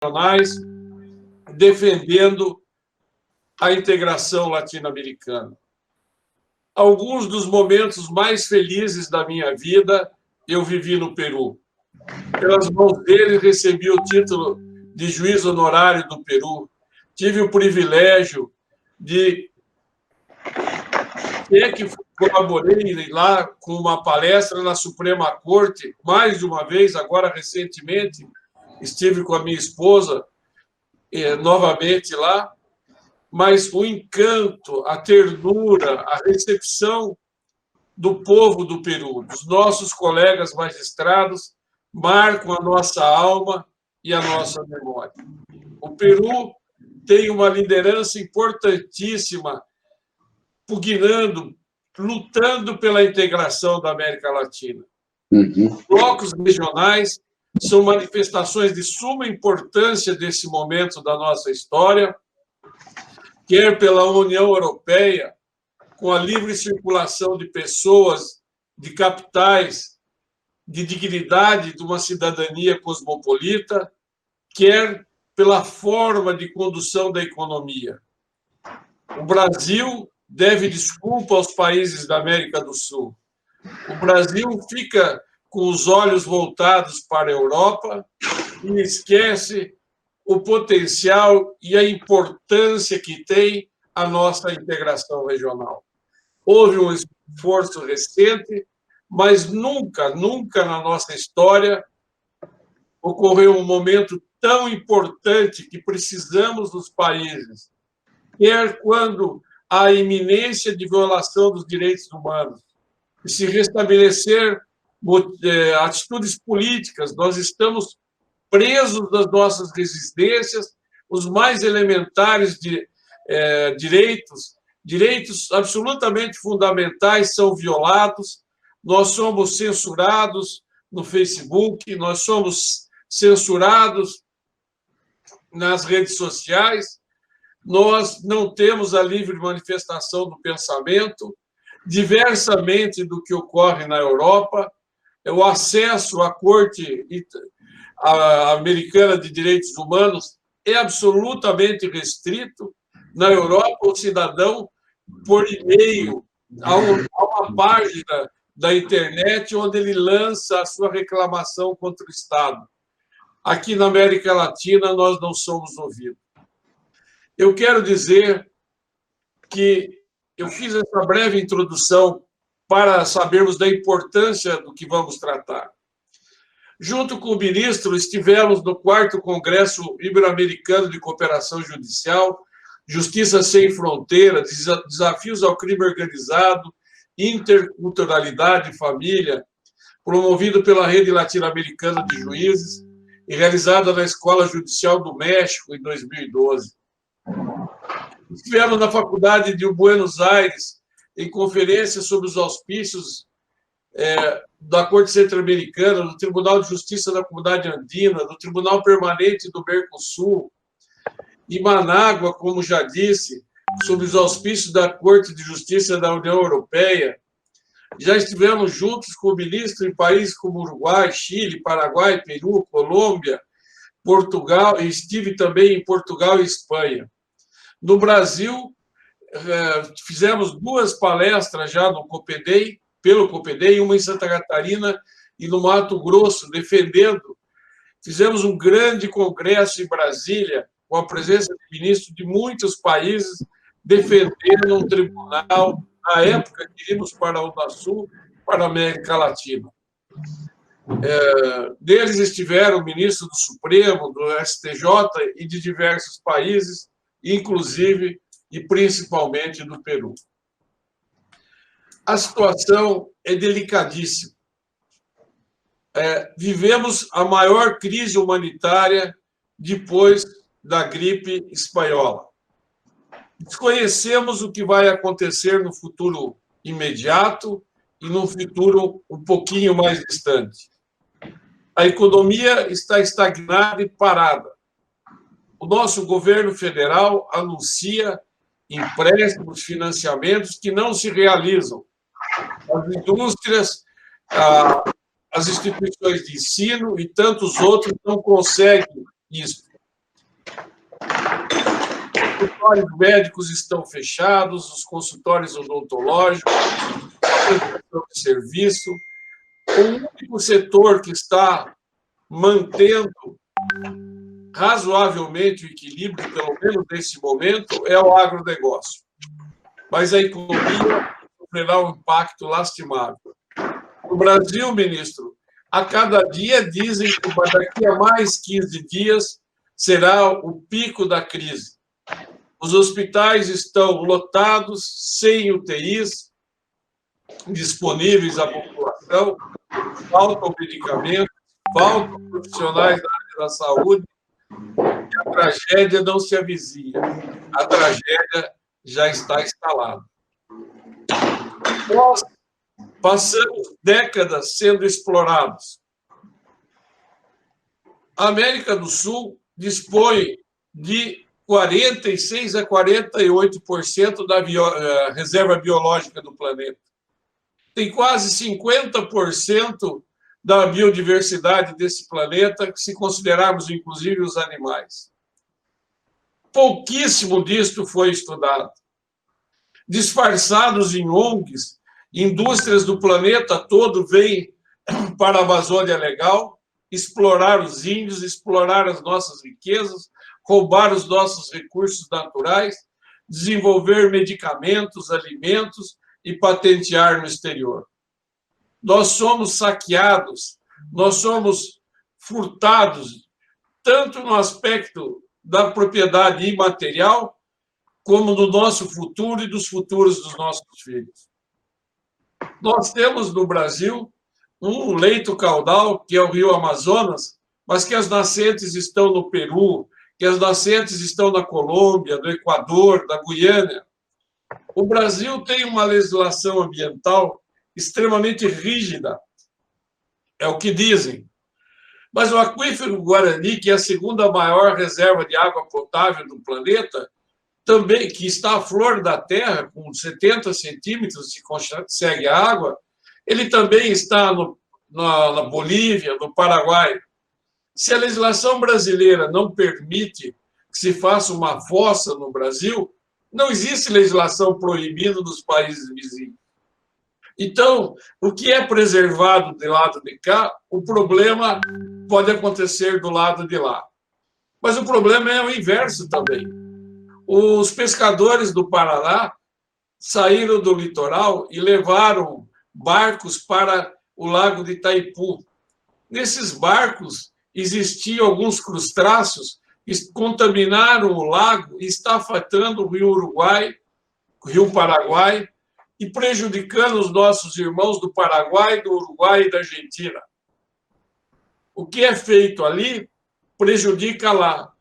internacionais defendendo a integração latino-americana. Alguns dos momentos mais felizes da minha vida eu vivi no Peru. Pelas mãos dele, recebi o título de juiz honorário do Peru. Tive o privilégio de ter que colaborei lá com uma palestra na Suprema Corte, mais de uma vez, agora recentemente, estive com a minha esposa novamente lá, mas o encanto, a ternura, a recepção do povo do Peru, dos nossos colegas magistrados, marcam a nossa alma e a nossa memória. O Peru tem uma liderança importantíssima, pugnando, lutando pela integração da América Latina. Os blocos regionais são manifestações de suma importância desse momento da nossa história, quer pela União Europeia, com a livre circulação de pessoas, de capitais, de dignidade de uma cidadania cosmopolita, quer pela forma de condução da economia. O Brasil deve desculpa aos países da América do Sul. O Brasil fica com os olhos voltados para a Europa e esquece o potencial e a importância que tem a nossa integração regional. Houve um esforço recente, mas nunca na nossa história ocorreu um momento tão importante que precisamos dos países, quer quando há iminência de violação dos direitos humanos, e se restabelecer atitudes políticas, nós estamos presos das nossas resistências, os mais elementares de direitos absolutamente fundamentais são violados, nós somos censurados no Facebook, nós somos censurados nas redes sociais, nós não temos a livre manifestação do pensamento, diversamente do que ocorre na Europa, o acesso à Corte Americana de Direitos Humanos é absolutamente restrito. Na Europa, o cidadão, por e-mail, há uma página da internet onde ele lança a sua reclamação contra o Estado. Aqui na América Latina, nós não somos ouvidos. Eu quero dizer que eu fiz essa breve introdução para sabermos da importância do que vamos tratar. Junto com o ministro, estivemos no 4º Congresso Ibero-Americano de Cooperação Judicial, Justiça Sem Fronteiras, Desafios ao Crime Organizado, Interculturalidade e Família, promovido pela Rede Latino-Americana de Juízes e realizada na Escola Judicial do México em 2012. Estivemos na Faculdade de Buenos Aires, em conferência sobre os auspícios da Corte Centro-Americana, do Tribunal de Justiça da Comunidade Andina, do Tribunal Permanente do Mercosul, em Manágua, como já disse, sobre os auspícios da Corte de Justiça da União Europeia. Já estivemos juntos com o ministro em países como Uruguai, Chile, Paraguai, Peru, Colômbia, Portugal, e estive também em Portugal e Espanha. No Brasil, fizemos 2 palestras já no COPEDEI, pelo COPEDEI, uma em Santa Catarina e no Mato Grosso, defendendo. Fizemos um grande congresso em Brasília, com a presença de ministros de muitos países, defendendo um tribunal, na época, que íamos para a Unasul, para a América Latina. Deles estiveram o ministro do Supremo, do STJ e de diversos países, inclusive e principalmente do Peru. A situação é delicadíssima. Vivemos a maior crise humanitária depois da gripe espanhola. Desconhecemos o que vai acontecer no futuro imediato e no futuro um pouquinho mais distante. A economia está estagnada e parada. O nosso governo federal anuncia empréstimos, financiamentos que não se realizam. As indústrias, as instituições de ensino e tantos outros não conseguem isso. consultórios médicos estão fechados, os consultórios odontológicos, a prestação de serviço. O único setor que está mantendo razoavelmente o equilíbrio, pelo menos nesse momento, é o agronegócio. Mas a economia sofrerá um impacto lastimável. No Brasil, ministro, a cada dia dizem que daqui a mais 15 dias será o pico da crise. Os hospitais estão lotados, sem UTIs disponíveis à população, faltam medicamentos, faltam profissionais da área da saúde, e a tragédia não se avizinha. A tragédia já está instalada. Nós passamos décadas sendo explorados. A América do Sul dispõe de 46% a 48% da reserva biológica do planeta. Tem quase 50% da biodiversidade desse planeta, se considerarmos, inclusive, os animais. Pouquíssimo disto foi estudado. Disfarçados em ONGs, indústrias do planeta todo vêm para a Amazônia Legal explorar os índios, explorar as nossas riquezas, roubar os nossos recursos naturais, desenvolver medicamentos, alimentos e patentear no exterior. Nós somos saqueados, nós somos furtados, tanto no aspecto da propriedade imaterial, como do nosso futuro e dos futuros dos nossos filhos. Nós temos no Brasil um leito caudal, que é o Rio Amazonas, mas que as nascentes estão no Peru, que as nascentes estão na Colômbia, no Equador, na Guiana. O Brasil tem uma legislação ambiental extremamente rígida, é o que dizem. Mas o aquífero Guarani, que é a segunda maior reserva de água potável do planeta, também, que está à flor da terra, com 70 centímetros se consegue a água, ele também está na Bolívia, no Paraguai. Se a legislação brasileira não permite que se faça uma fossa no Brasil, não existe legislação proibindo nos países vizinhos. Então, o que é preservado do lado de cá, o problema pode acontecer do lado de lá. Mas o problema é o inverso também. Os pescadores do Paraná saíram do litoral e levaram barcos para o lago de Itaipu. Nesses barcos existiam alguns crustáceos que contaminaram o lago e está afetando o Rio Uruguai, o Rio Paraguai, e prejudicando os nossos irmãos do Paraguai, do Uruguai e da Argentina. O que é feito ali prejudica lá.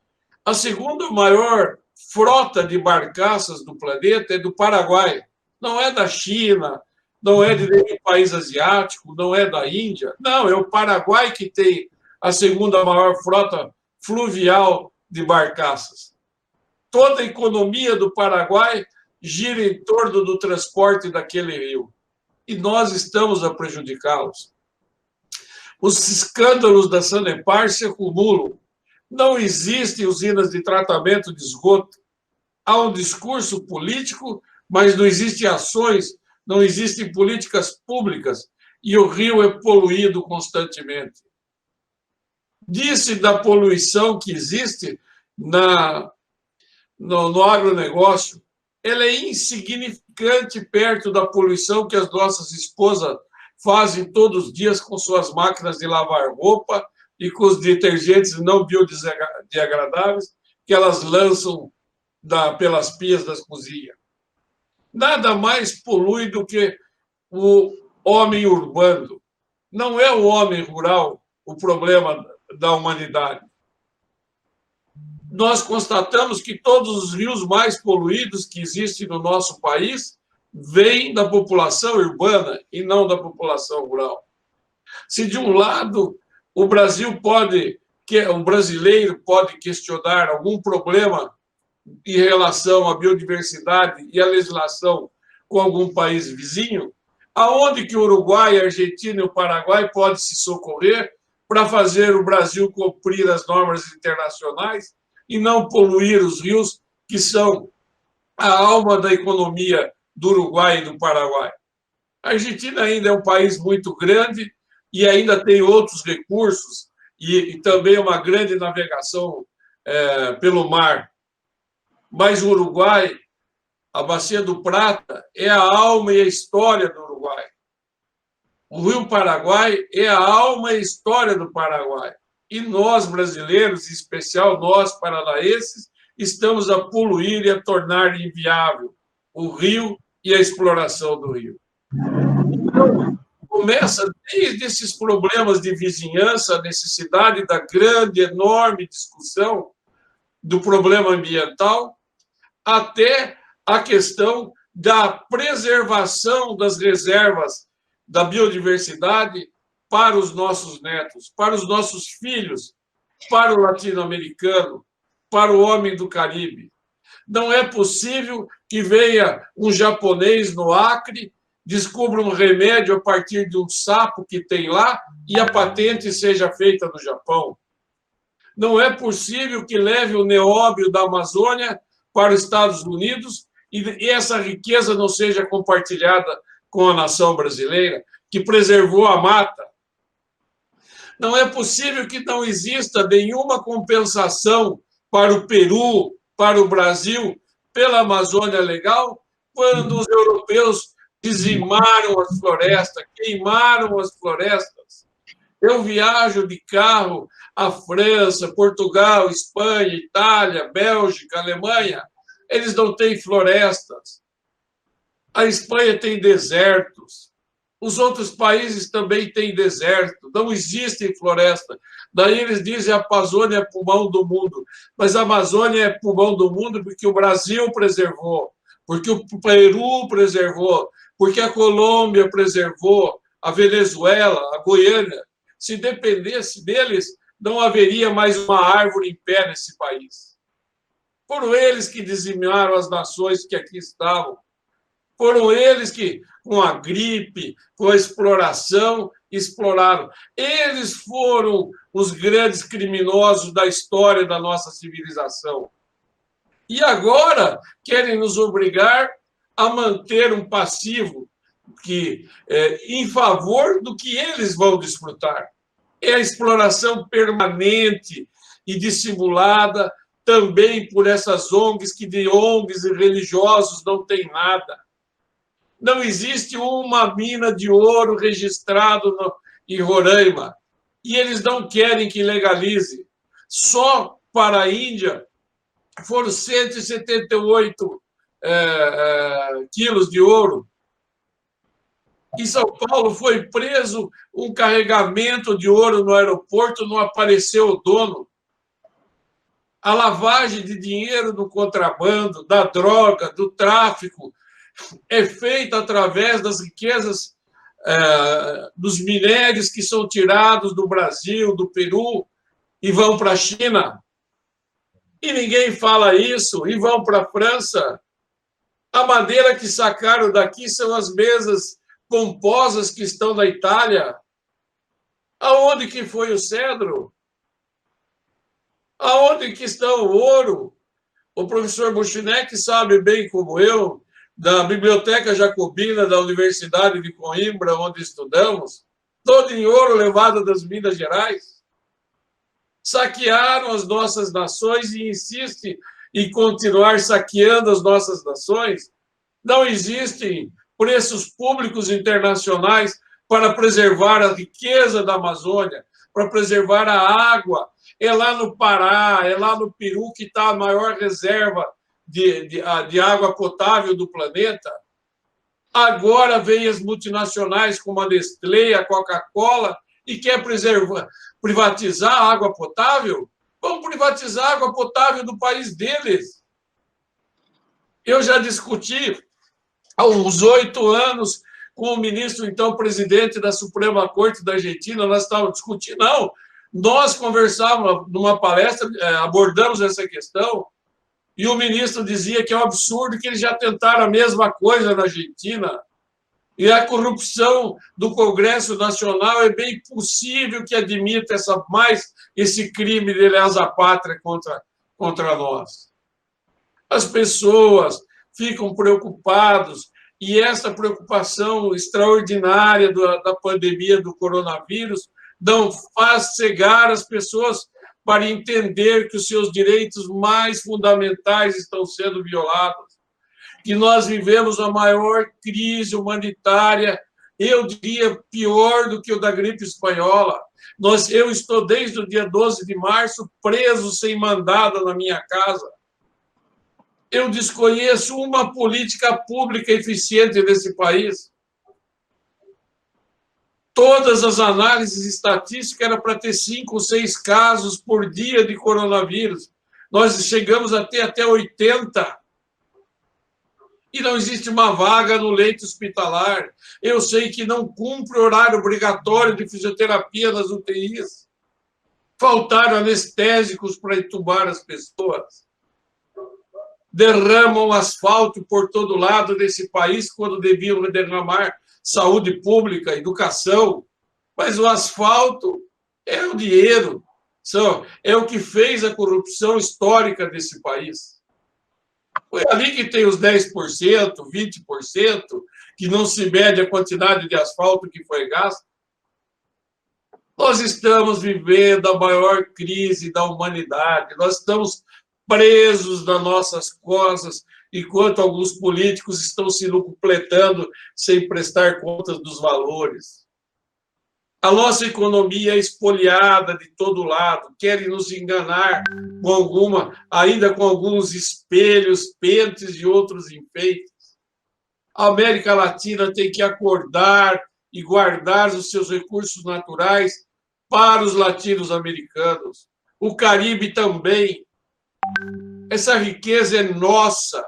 A segunda maior frota de barcaças do planeta é do Paraguai. Não é da China, não é de nenhum país asiático, não é da Índia. Não, é o Paraguai que tem a segunda maior frota fluvial de barcaças. Toda a economia do Paraguai gira em torno do transporte daquele rio. E nós estamos a prejudicá-los. Os escândalos da Sanepar se acumulam. Não existem usinas de tratamento de esgoto. Há um discurso político, mas não existem ações, não existem políticas públicas, e o rio é poluído constantemente. Disse da poluição que existe no agronegócio, ela é insignificante perto da poluição que as nossas esposas fazem todos os dias com suas máquinas de lavar roupa e com os detergentes não biodegradáveis que elas lançam pelas pias das cozinhas. Nada mais polui do que o homem urbano. Não é o homem rural o problema da humanidade. Nós constatamos que todos os rios mais poluídos que existem no nosso país vêm da população urbana e não da população rural. Se, de um lado, o brasileiro pode questionar algum problema em relação à biodiversidade e à legislação com algum país vizinho, aonde que o Uruguai, a Argentina e o Paraguai podem se socorrer para fazer o Brasil cumprir as normas internacionais e não poluir os rios que são a alma da economia do Uruguai e do Paraguai. A Argentina ainda é um país muito grande e ainda tem outros recursos e também uma grande navegação pelo mar. Mas o Uruguai, a Bacia do Prata, é a alma e a história do Uruguai. O Rio Paraguai é a alma e a história do Paraguai. E nós, brasileiros, em especial nós, paranaenses, estamos a poluir e a tornar inviável o rio e a exploração do rio. Então, começa desde esses problemas de vizinhança, a necessidade da grande, enorme discussão do problema ambiental, até a questão da preservação das reservas da biodiversidade para os nossos netos, para os nossos filhos, para o latino-americano, para o homem do Caribe. Não é possível que venha um japonês no Acre, descubra um remédio a partir de um sapo que tem lá e a patente seja feita no Japão. Não é possível que leve o nióbio da Amazônia para os Estados Unidos e essa riqueza não seja compartilhada com a nação brasileira, que preservou a mata. Não é possível que não exista nenhuma compensação para o Peru, para o Brasil, pela Amazônia Legal, quando os europeus dizimaram as florestas, queimaram as florestas. Eu viajo de carro à França, Portugal, Espanha, Itália, Bélgica, Alemanha. Eles não têm florestas. A Espanha tem desertos. Os outros países também têm deserto. Não existe floresta. Daí eles dizem a Amazônia é pulmão do mundo. Mas a Amazônia é pulmão do mundo porque o Brasil preservou, porque o Peru preservou, porque a Colômbia preservou, a Venezuela, a Goiânia. Se dependesse deles, não haveria mais uma árvore em pé nesse país. Foram eles que dizimaram as nações que aqui estavam. Foram eles que, com a gripe, com a exploração, exploraram. Eles foram os grandes criminosos da história da nossa civilização. E agora querem nos obrigar a manter um passivo em favor do que eles vão desfrutar. É a exploração permanente e dissimulada também por essas ONGs, que de ONGs e religiosos não tem nada. Não existe uma mina de ouro registrada em Roraima. E eles não querem que legalize. Só para a Índia foram 178 quilos de ouro. Em São Paulo foi preso um carregamento de ouro no aeroporto, não apareceu o dono. A lavagem de dinheiro do contrabando, da droga, do tráfico, é feita através das riquezas dos minérios que são tirados do Brasil, do Peru, e vão para a China. E ninguém fala isso, e vão para a França. A madeira que sacaram daqui são as mesas pomposas que estão na Itália. Aonde que foi o cedro? Aonde que está o ouro? O professor Buchinek sabe bem como eu, da Biblioteca Jacobina da Universidade de Coimbra, onde estudamos, todo em ouro levado das Minas Gerais. Saquearam as nossas nações e insistem em continuar saqueando as nossas nações. Não existem preços públicos internacionais para preservar a riqueza da Amazônia, para preservar a água. É lá no Pará, é lá no Peru que está a maior reserva de água potável do planeta. Agora vem as multinacionais como a Nestlé, a Coca-Cola, e quer privatizar a água potável? Vamos privatizar a água potável do país deles. Eu já discuti há uns 8 anos com o ministro, então presidente da Suprema Corte da Argentina, nós estávamos discutindo, não, nós conversávamos numa palestra, abordamos essa questão, e o ministro dizia que é um absurdo que eles já tentaram a mesma coisa na Argentina. E a corrupção do Congresso Nacional é bem possível que admita esse crime de lesa pátria contra nós. As pessoas ficam preocupadas, e essa preocupação extraordinária da pandemia do coronavírus não faz cegar as pessoas para entender que os seus direitos mais fundamentais estão sendo violados, que nós vivemos a maior crise humanitária, eu diria pior do que o da gripe espanhola. Eu estou desde o dia 12 de março preso sem mandado na minha casa. Eu desconheço uma política pública eficiente nesse país. Todas as análises estatísticas eram para ter 5 ou 6 casos por dia de coronavírus. Nós chegamos a ter até 80. E não existe uma vaga no leito hospitalar. Eu sei que não cumpre o horário obrigatório de fisioterapia nas UTIs. Faltaram anestésicos para entubar as pessoas. Derramam asfalto por todo lado desse país quando deviam derramar saúde pública, educação. Mas o asfalto é o dinheiro, é o que fez a corrupção histórica desse país. Foi ali que tem os 10%, 20%, que não se mede a quantidade de asfalto que foi gasto. Nós estamos vivendo a maior crise da humanidade, nós estamos presos nas nossas costas, enquanto alguns políticos estão se locupletando sem prestar contas dos valores. A nossa economia é espoliada de todo lado, querem nos enganar ainda com alguns espelhos, pentes e outros enfeites. A América Latina tem que acordar e guardar os seus recursos naturais para os latinos-americanos. O Caribe também. Essa riqueza é nossa,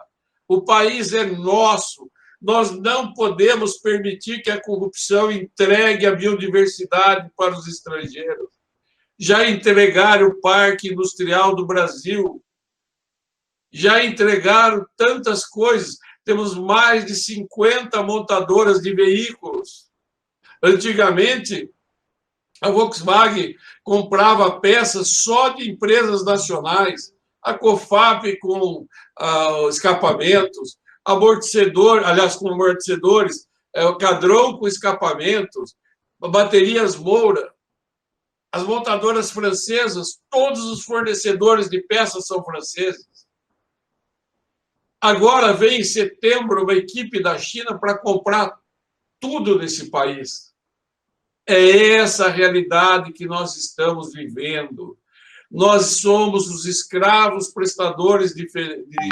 o país é nosso. Nós não podemos permitir que a corrupção entregue a biodiversidade para os estrangeiros. Já entregaram o Parque Industrial do Brasil, já entregaram tantas coisas. Temos mais de 50 montadoras de veículos. Antigamente, a Volkswagen comprava peças só de empresas nacionais, a COFAP com escapamentos, com amortecedores, o Cadron com escapamentos, baterias Moura. As montadoras francesas, todos os fornecedores de peças são franceses. Agora vem em setembro uma equipe da China para comprar tudo nesse país. É essa a realidade que nós estamos vivendo. Nós somos os escravos prestadores de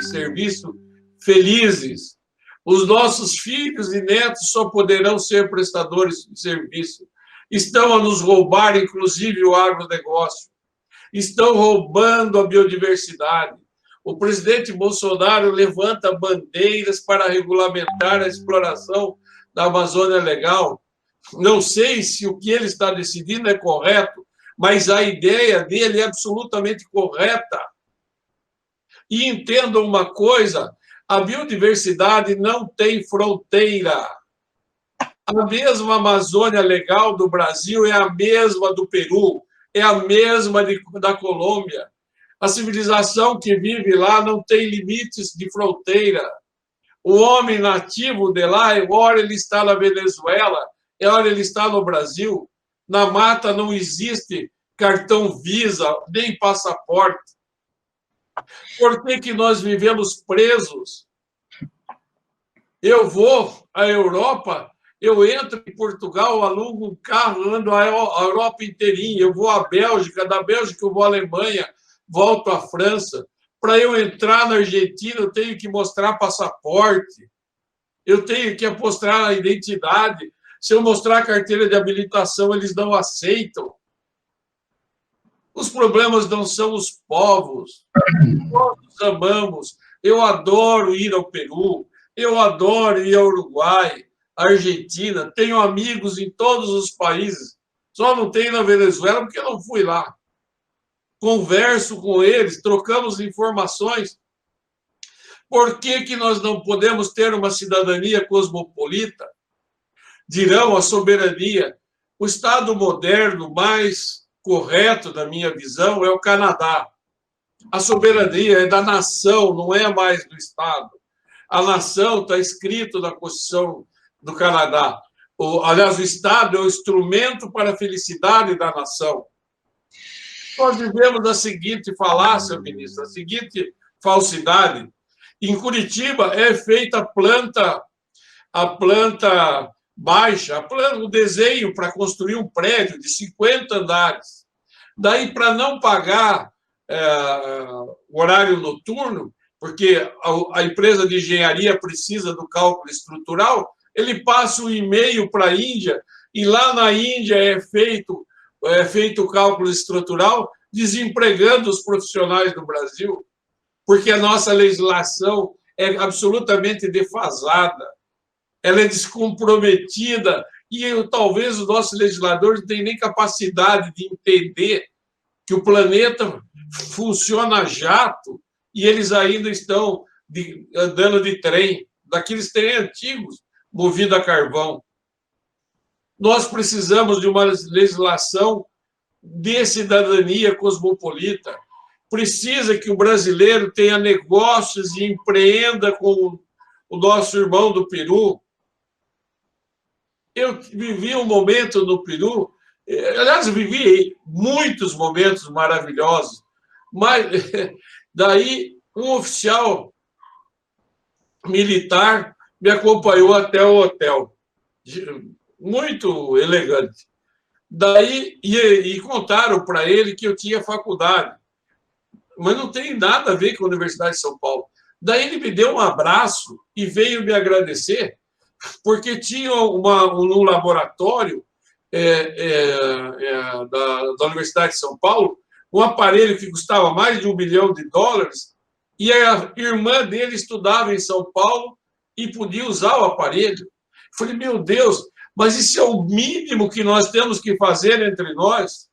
serviço felizes. Os nossos filhos e netos só poderão ser prestadores de serviço. Estão a nos roubar, inclusive, o agronegócio. Estão roubando a biodiversidade. O presidente Bolsonaro levanta bandeiras para regulamentar a exploração da Amazônia Legal. Não sei se o que ele está decidindo é correto, mas a ideia dele é absolutamente correta. E entendam uma coisa, a biodiversidade não tem fronteira. A mesma Amazônia Legal do Brasil é a mesma do Peru, é a mesma da Colômbia. A civilização que vive lá não tem limites de fronteira. O homem nativo de lá, ora ele está na Venezuela, ora ele está no Brasil. Na mata não existe cartão Visa, nem passaporte. Por que nós vivemos presos? Eu vou à Europa, eu entro em Portugal, alugo um carro, ando a Europa inteirinha, eu vou à Bélgica, da Bélgica eu vou à Alemanha, volto à França. Para eu entrar na Argentina, eu tenho que mostrar passaporte, eu tenho que mostrar a identidade. Se eu mostrar a carteira de habilitação, eles não aceitam. Os problemas não são os povos. Nós amamos. Eu adoro ir ao Peru, eu adoro ir ao Uruguai, à Argentina, tenho amigos em todos os países, só não tenho na Venezuela porque eu não fui lá. Converso com eles, trocamos informações. Por que nós não podemos ter uma cidadania cosmopolita? Dirão a soberania. O Estado moderno mais correto, da minha visão, é o Canadá. A soberania é da nação, não é mais do Estado. A nação está escrito na Constituição do Canadá. Aliás, o Estado é o instrumento para a felicidade da nação. Nós vivemos a seguinte falácia, ministro, a seguinte falsidade. Em Curitiba é feita a planta baixa, o desenho para construir um prédio de 50 andares. Daí, para não pagar o horário noturno, porque a empresa de engenharia precisa do cálculo estrutural, ele passa um e-mail para a Índia, e lá na Índia é feito o cálculo estrutural, desempregando os profissionais do Brasil, porque a nossa legislação é absolutamente defasada, ela é descomprometida, e talvez os nossos legisladores não tenham nem capacidade de entender que o planeta funciona a jato e eles ainda estão andando de trem, daqueles trem antigos, movido a carvão. Nós precisamos de uma legislação de cidadania cosmopolita. Precisa que o brasileiro tenha negócios e empreenda com o nosso irmão do Peru. Eu vivi um momento no Peru, aliás, eu vivi muitos momentos maravilhosos, mas daí um oficial militar me acompanhou até o hotel, muito elegante. Daí, e contaram para ele que eu tinha faculdade, mas não tem nada a ver com a Universidade de São Paulo. Daí ele me deu um abraço e veio me agradecer, porque tinha um laboratório da Universidade de São Paulo, um aparelho que custava mais de $1 milhão, e a irmã dele estudava em São Paulo e podia usar o aparelho. Eu falei, meu Deus, mas isso é o mínimo que nós temos que fazer entre nós.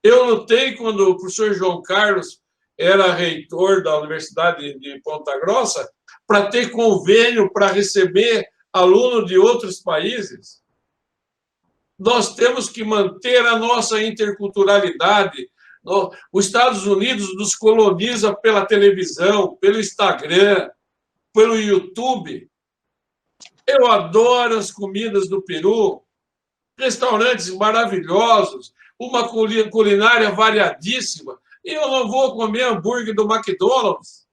Eu lutei quando o professor João Carlos era reitor da Universidade de Ponta Grossa para ter convênio para receber alunos de outros países. Nós temos que manter a nossa interculturalidade. Os Estados Unidos nos coloniza pela televisão, pelo Instagram, pelo YouTube. Eu adoro as comidas do Peru, restaurantes maravilhosos, uma culinária variadíssima. E eu não vou comer hambúrguer do McDonald's.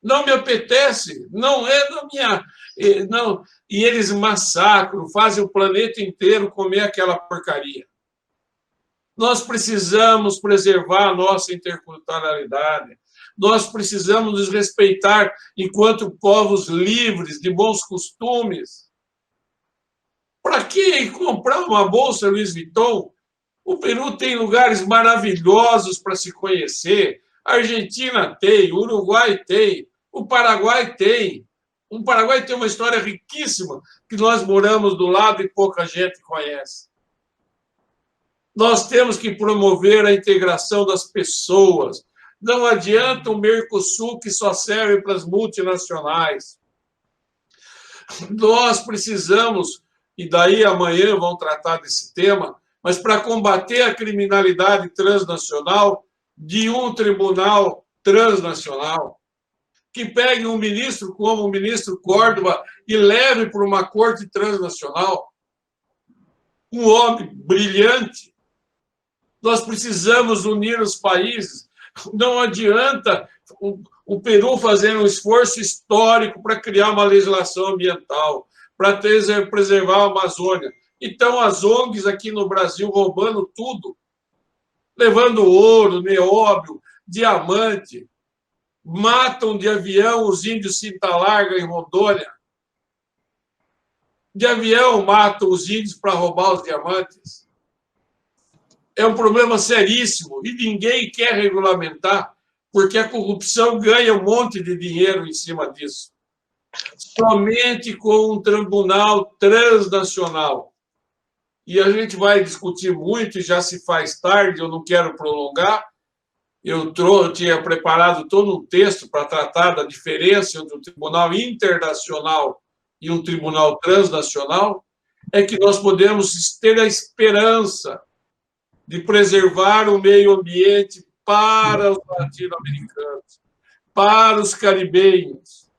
Não me apetece, não é da minha... Não. E eles massacram, fazem o planeta inteiro comer aquela porcaria. Nós precisamos preservar a nossa interculturalidade. Nós precisamos nos respeitar enquanto povos livres, de bons costumes. Para que comprar uma bolsa Louis Vuitton? O Peru tem lugares maravilhosos para se conhecer. A Argentina tem, o Uruguai tem, o Paraguai tem. O Paraguai tem uma história riquíssima que nós moramos do lado e pouca gente conhece. Nós temos que promover a integração das pessoas. Não adianta o Mercosul que só serve para as multinacionais. Nós precisamos, e daí amanhã vão tratar desse tema, mas para combater a criminalidade transnacional, de um tribunal transnacional, que pegue um ministro como o ministro Córdoba e leve para uma corte transnacional. Um homem brilhante. Nós precisamos unir os países. Não adianta o Peru fazer um esforço histórico para criar uma legislação ambiental, para preservar a Amazônia. Então, as ONGs aqui no Brasil roubando tudo, levando ouro, nióbio, diamante, matam de avião os índios Cinta Larga em Rondônia. De avião matam os índios para roubar os diamantes. É um problema seríssimo e ninguém quer regulamentar, porque a corrupção ganha um monte de dinheiro em cima disso. Somente com um tribunal transnacional. E a gente vai discutir muito, e já se faz tarde, eu não quero prolongar. Eu tinha preparado todo um texto para tratar da diferença entre um tribunal internacional e um tribunal transnacional, é que nós podemos ter a esperança de preservar o meio ambiente para os latino-americanos, para os caribenhos,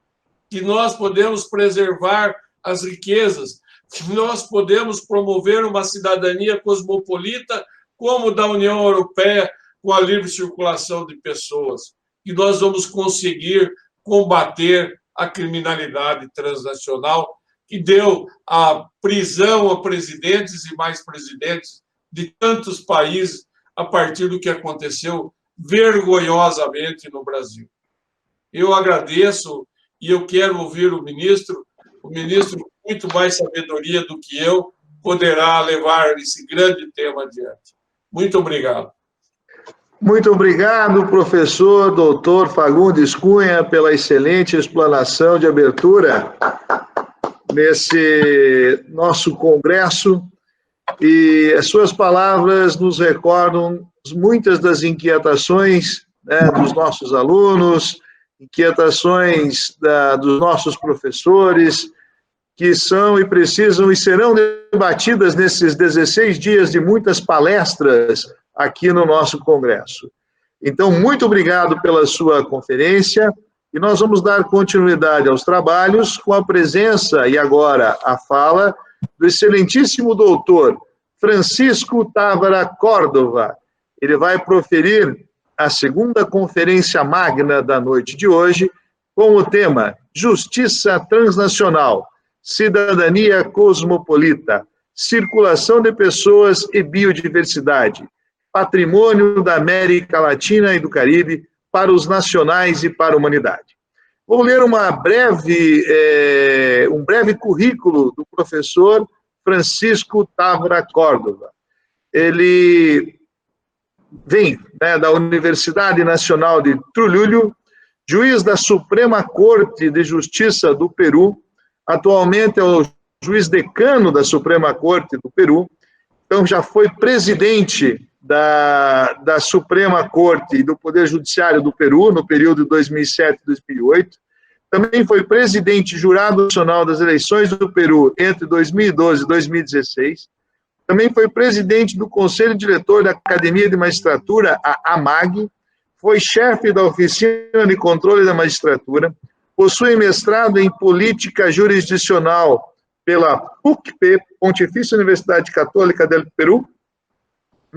que nós podemos preservar as riquezas, que nós podemos promover uma cidadania cosmopolita como da União Europeia, com a livre circulação de pessoas, que nós vamos conseguir combater a criminalidade transnacional, que deu a prisão a presidentes e mais presidentes de tantos países a partir do que aconteceu vergonhosamente no Brasil. Eu agradeço e eu quero ouvir o ministro, com muito mais sabedoria do que eu, poderá levar esse grande tema adiante. Muito obrigado. Muito obrigado, professor doutor Fagundes Cunha, pela excelente explanação de abertura nesse nosso congresso. E as suas palavras nos recordam muitas das inquietações, né, dos nossos alunos, inquietações dos nossos professores, que são e precisam e serão debatidas nesses 16 dias de muitas palestras aqui no nosso congresso. Então, muito obrigado pela sua conferência, e nós vamos dar continuidade aos trabalhos com a presença e agora a fala do excelentíssimo doutor Francisco Távora Córdova. Ele vai proferir a segunda conferência magna da noite de hoje, com o tema Justiça Transnacional, Cidadania Cosmopolita, Circulação de Pessoas e Biodiversidade, Patrimônio da América Latina e do Caribe para os nacionais e para a humanidade. Vou ler um breve currículo do professor Francisco Távora Córdova. Ele vem, né, da Universidade Nacional de Trujillo, juiz da Suprema Corte de Justiça do Peru, atualmente é o juiz decano da Suprema Corte do Peru, então já foi presidente da Suprema Corte e do Poder Judiciário do Peru, no período de 2007 e 2008. Também foi presidente jurado nacional das eleições do Peru entre 2012 e 2016. Também foi presidente do Conselho Diretor da Academia de Magistratura, a AMAG. Foi chefe da Oficina de Controle da Magistratura. Possui mestrado em Política Jurisdicional pela PUCP, Pontifícia Universidade Católica do Peru.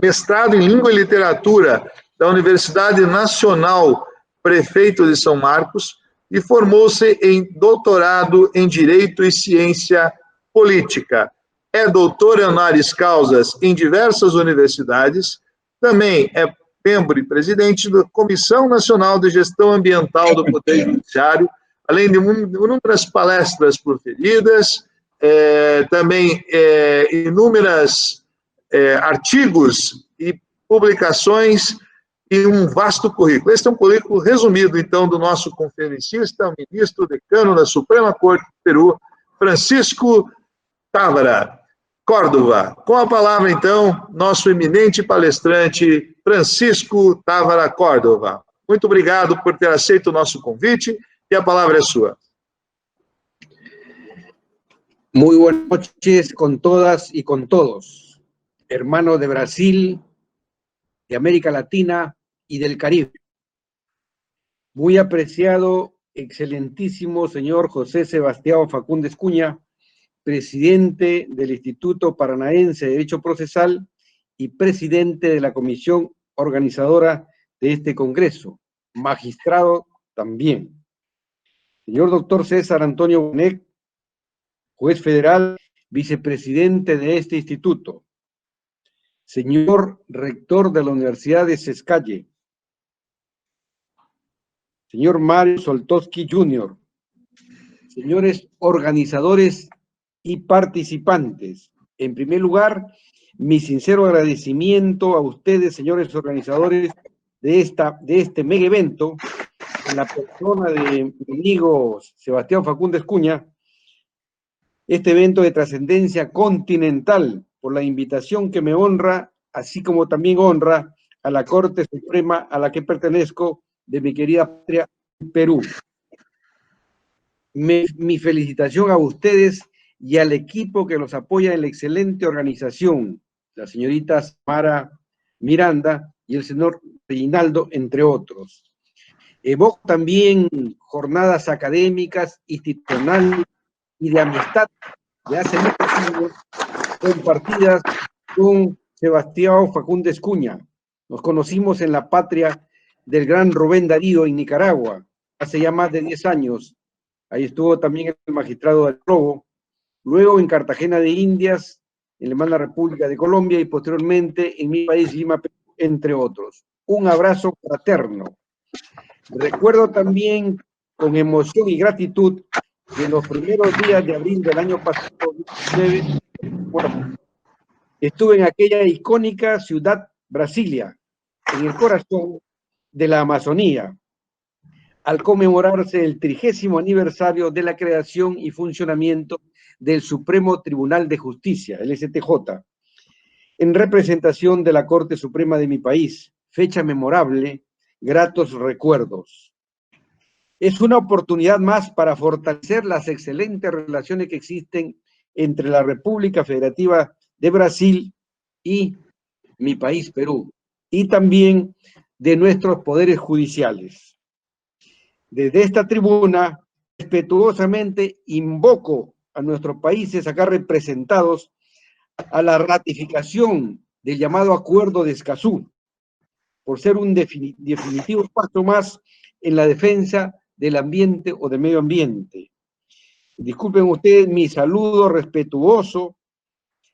Mestrado em Língua e Literatura da Universidade Nacional Prefeito de São Marcos e formou-se em doutorado em Direito e Ciência Política. É doutor honoris causas em diversas universidades, também é membro e presidente da Comissão Nacional de Gestão Ambiental do Poder Judiciário, além de inúmeras palestras proferidas, também inúmeras artigos e publicações e um vasto currículo. Este é um currículo resumido, então, do nosso conferencista, ministro decano da Suprema Corte do Peru, Francisco Távora Córdova. Com a palavra, então, nosso eminente palestrante, Francisco Távora Córdova. Muito obrigado por ter aceito o nosso convite e a palavra é sua. Muy buenas noches con todas y con todos, hermanos de Brasil, de América Latina y del Caribe. Muy apreciado, excelentísimo señor José Sebastián Fagundes Cunha, presidente del Instituto Paranaense de Derecho Procesal y presidente de la comisión organizadora de este congreso, magistrado también. Señor doctor César Antonio Bonet, juez federal, vicepresidente de este instituto. Señor rector de la Universidad de Sescalle. Señor Mario Soltowski Jr. Señores organizadores y participantes. En primer lugar, mi sincero agradecimiento a ustedes, señores organizadores, de este mega evento, en la persona de mi amigo Sebastián Fagundes Cunha, este evento de trascendencia continental, por la invitación que me honra, así como también honra a la Corte Suprema a la que pertenezco de mi querida patria, Perú. Mi felicitación a ustedes y al equipo que los apoya en la excelente organización, la señorita Samara Miranda y el señor Reinaldo, entre otros. Evoco también jornadas académicas, institucionales y de amistad de hace muchos años compartidas con Sebastián Facúndez Cuña. Nos conocimos en la patria del gran Rubén Darío en Nicaragua, hace ya más de 10 años. Ahí estuvo también el magistrado del Lobo, luego en Cartagena de Indias, en la hermana República de Colombia y posteriormente en mi país, Lima, Perú, entre otros. Un abrazo fraterno. Recuerdo también con emoción y gratitud que en los primeros días de abril del año pasado, 19, bueno, estuve en aquella icónica ciudad Brasilia, en el corazón de la Amazonía, al conmemorarse el 30º aniversario de la creación y funcionamiento del Supremo Tribunal de Justicia, el STJ, en representación de la Corte Suprema de mi país. Fecha memorable, gratos recuerdos. Es una oportunidad más para fortalecer las excelentes relaciones que existen entre la República Federativa de Brasil y mi país, Perú, y también de nuestros poderes judiciales. Desde esta tribuna, respetuosamente invoco a nuestros países acá representados a la ratificación del llamado Acuerdo de Escazú, por ser un definitivo paso más en la defensa del ambiente o del medio ambiente. Disculpen ustedes mi saludo respetuoso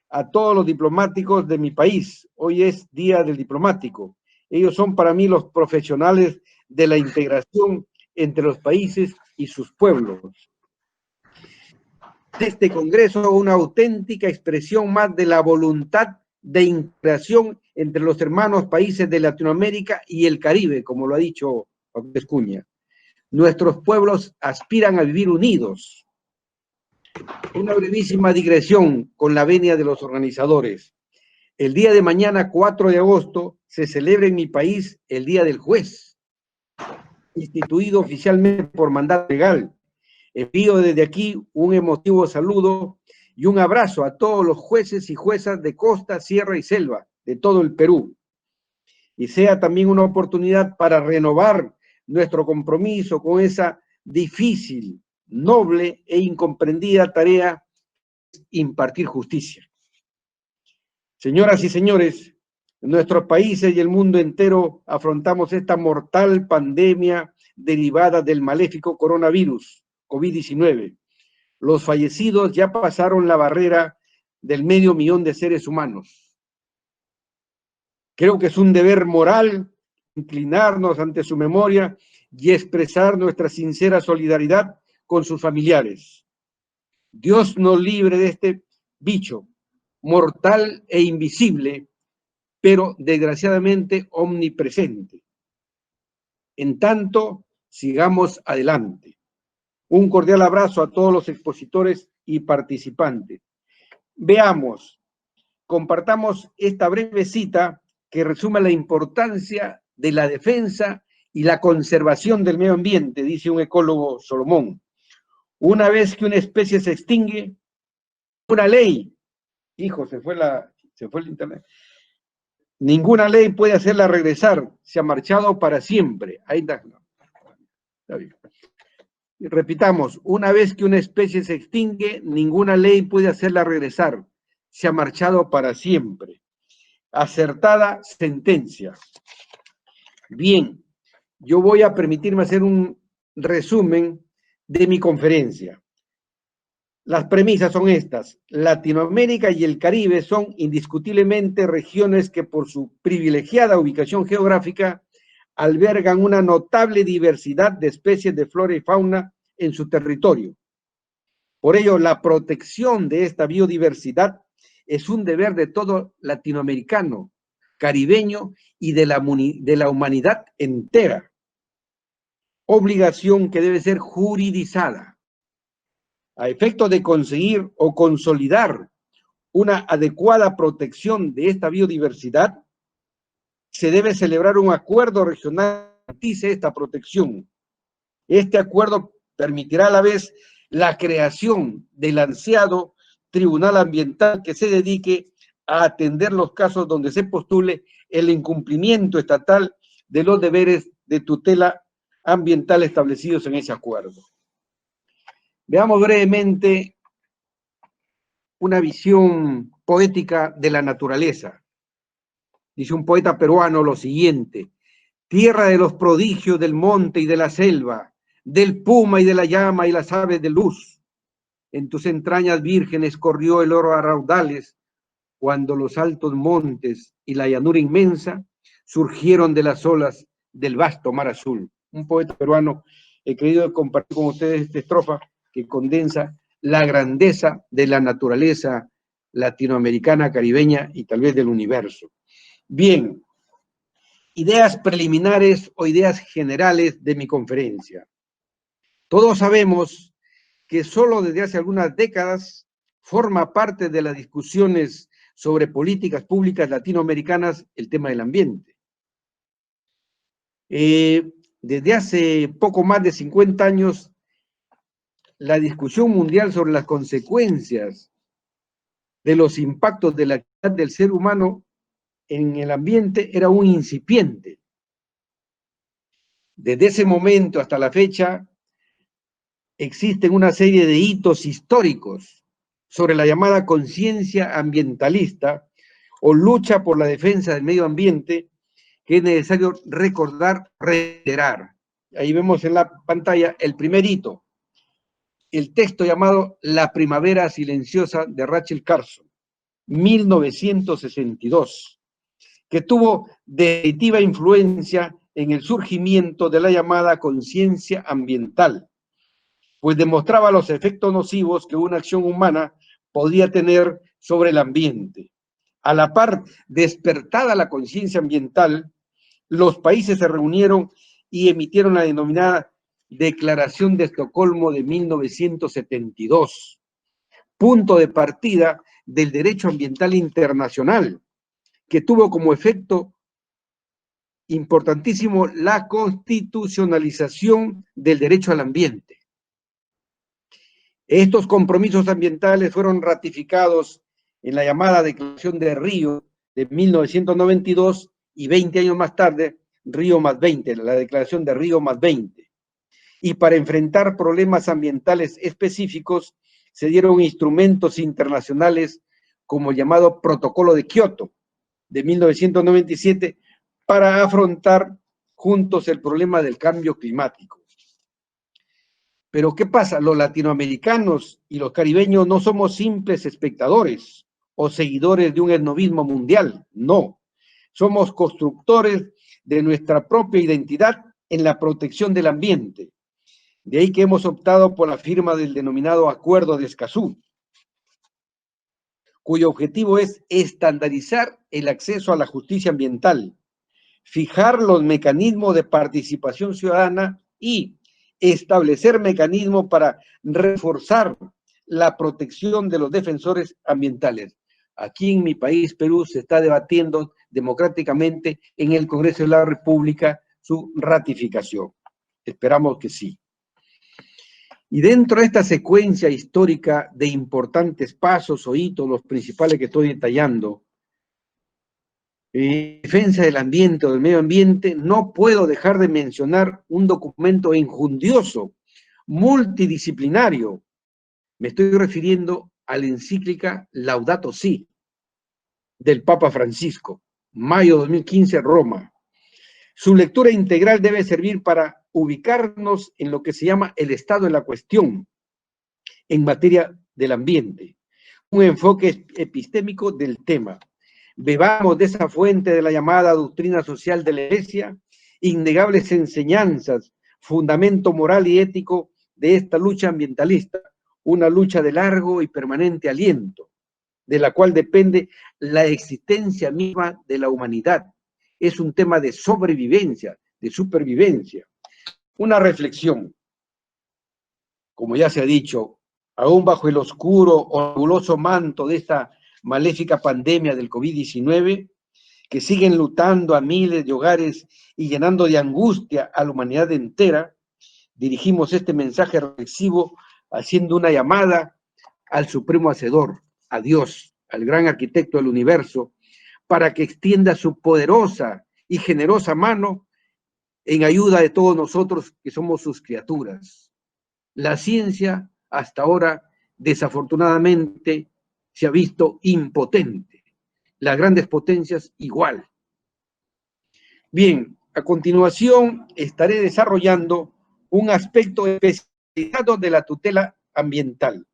a todos los diplomáticos de mi país. Hoy es Día del Diplomático. Ellos son para mí los profesionales de la integración entre los países y sus pueblos. Este Congreso, una auténtica expresión más de la voluntad de integración entre los hermanos países de Latinoamérica y el Caribe, como lo ha dicho Facúndez Cuña. Nuestros pueblos aspiran a vivir unidos. Una brevísima digresión con la venia de los organizadores. El día de mañana, 4 de agosto, se celebra en mi país el Día del Juez, instituido oficialmente por mandato legal. Envío desde aquí un emotivo saludo y un abrazo a todos los jueces y juezas de costa, sierra y selva de todo el Perú. Y sea también una oportunidad para renovar nuestro compromiso con esa difícil, noble e incomprendida tarea, impartir justicia. Señoras y señores, en nuestros países y el mundo entero afrontamos esta mortal pandemia derivada del maléfico coronavirus, COVID-19. Los fallecidos ya pasaron la barrera del 500.000 de seres humanos. Creo que es un deber moral inclinarnos ante su memoria y expresar nuestra sincera solidaridad con sus familiares. Dios nos libre de este bicho mortal e invisible, pero desgraciadamente omnipresente. En tanto, sigamos adelante. Un cordial abrazo a todos los expositores y participantes. Veamos, compartamos esta breve cita que resume la importancia de la defensa y la conservación del medio ambiente, dice un ecólogo Solomón. Una vez que una especie se extingue, una ley, hijo, se fue el internet, ninguna ley puede hacerla regresar, se ha marchado para siempre. Ahí está. Está bien. Repitamos, una vez que una especie se extingue, ninguna ley puede hacerla regresar, se ha marchado para siempre. Acertada sentencia. Bien, yo voy a permitirme hacer un resumen de mi conferencia. Las premisas son estas. Latinoamérica y el Caribe son indiscutiblemente regiones que por su privilegiada ubicación geográfica albergan una notable diversidad de especies de flora y fauna en su territorio. Por ello, la protección de esta biodiversidad es un deber de todo latinoamericano, caribeño y de la humanidad entera. Obligación que debe ser juridizada a efecto de conseguir o consolidar una adecuada protección de esta biodiversidad. Se debe celebrar un acuerdo regional que garantice esta protección. Este acuerdo permitirá a la vez la creación del ansiado Tribunal Ambiental que se dedique a atender los casos donde se postule el incumplimiento estatal de los deberes de tutela ambiental establecidos en ese acuerdo. Veamos brevemente una visión poética de la naturaleza. Dice un poeta peruano lo siguiente: tierra de los prodigios del monte y de la selva, del puma y de la llama y las aves de luz. En tus entrañas vírgenes corrió el oro a raudales, cuando los altos montes y la llanura inmensa surgieron de las olas del vasto mar azul. Un poeta peruano. He querido compartir con ustedes esta estrofa que condensa la grandeza de la naturaleza latinoamericana, caribeña y tal vez del universo. Bien, ideas preliminares o ideas generales de mi conferencia. Todos sabemos que solo desde hace algunas décadas forma parte de las discusiones sobre políticas públicas latinoamericanas el tema del ambiente. Desde hace poco más de 50 años, la discusión mundial sobre las consecuencias de los impactos de la actividad del ser humano en el ambiente era un incipiente. Desde ese momento hasta la fecha, existen una serie de hitos históricos sobre la llamada conciencia ambientalista o lucha por la defensa del medio ambiente que es necesario recordar, reiterar. Ahí vemos en la pantalla el primer hito, el texto llamado La primavera silenciosa de Rachel Carson, 1962, que tuvo definitiva influencia en el surgimiento de la llamada conciencia ambiental, pues demostraba los efectos nocivos que una acción humana podía tener sobre el ambiente. A la par, despertada la conciencia ambiental, los países se reunieron y emitieron la denominada Declaración de Estocolmo de 1972, punto de partida del derecho ambiental internacional, que tuvo como efecto importantísimo la constitucionalización del derecho al ambiente. Estos compromisos ambientales fueron ratificados en la llamada Declaración de Río de 1992 y 20 años más tarde, Río más 20, la Declaración de Río más 20. Y para enfrentar problemas ambientales específicos se dieron instrumentos internacionales como el llamado Protocolo de Kioto de 1997 para afrontar juntos el problema del cambio climático. Pero ¿qué pasa? Los latinoamericanos y los caribeños no somos simples espectadores o seguidores de un etnovismo mundial, no. Somos constructores de nuestra propia identidad en la protección del ambiente. De ahí que hemos optado por la firma del denominado Acuerdo de Escazú, cuyo objetivo es estandarizar el acceso a la justicia ambiental, fijar los mecanismos de participación ciudadana y establecer mecanismos para reforzar la protección de los defensores ambientales. Aquí en mi país, Perú, se está debatiendo democráticamente en el Congreso de la República su ratificación. Esperamos que sí. Y dentro de esta secuencia histórica de importantes pasos o hitos, los principales que estoy detallando, defensa del ambiente o del medio ambiente, no puedo dejar de mencionar un documento enjundioso, multidisciplinario. Me estoy refiriendo a la encíclica Laudato Si, del Papa Francisco, mayo de 2015, Roma. Su lectura integral debe servir para ubicarnos en lo que se llama el estado de la cuestión en materia del ambiente, un enfoque epistémico del tema. Bebamos de esa fuente de la llamada doctrina social de la Iglesia, innegables enseñanzas, fundamento moral y ético de esta lucha ambientalista, una lucha de largo y permanente aliento, de la cual depende la existencia misma de la humanidad. Es un tema de sobrevivencia, de supervivencia. Una reflexión, como ya se ha dicho, aún bajo el oscuro o nebuloso manto de esta maléfica pandemia del COVID-19, que sigue enlutando a miles de hogares y llenando de angustia a la humanidad entera, dirigimos este mensaje reflexivo haciendo una llamada al Supremo Hacedor, a Dios, al gran arquitecto del universo, para que extienda su poderosa y generosa mano en ayuda de todos nosotros que somos sus criaturas. La ciencia hasta ahora, desafortunadamente, se ha visto impotente. Las grandes potencias igual. Bien, a continuación estaré desarrollando un aspecto especializado de la tutela ambiental,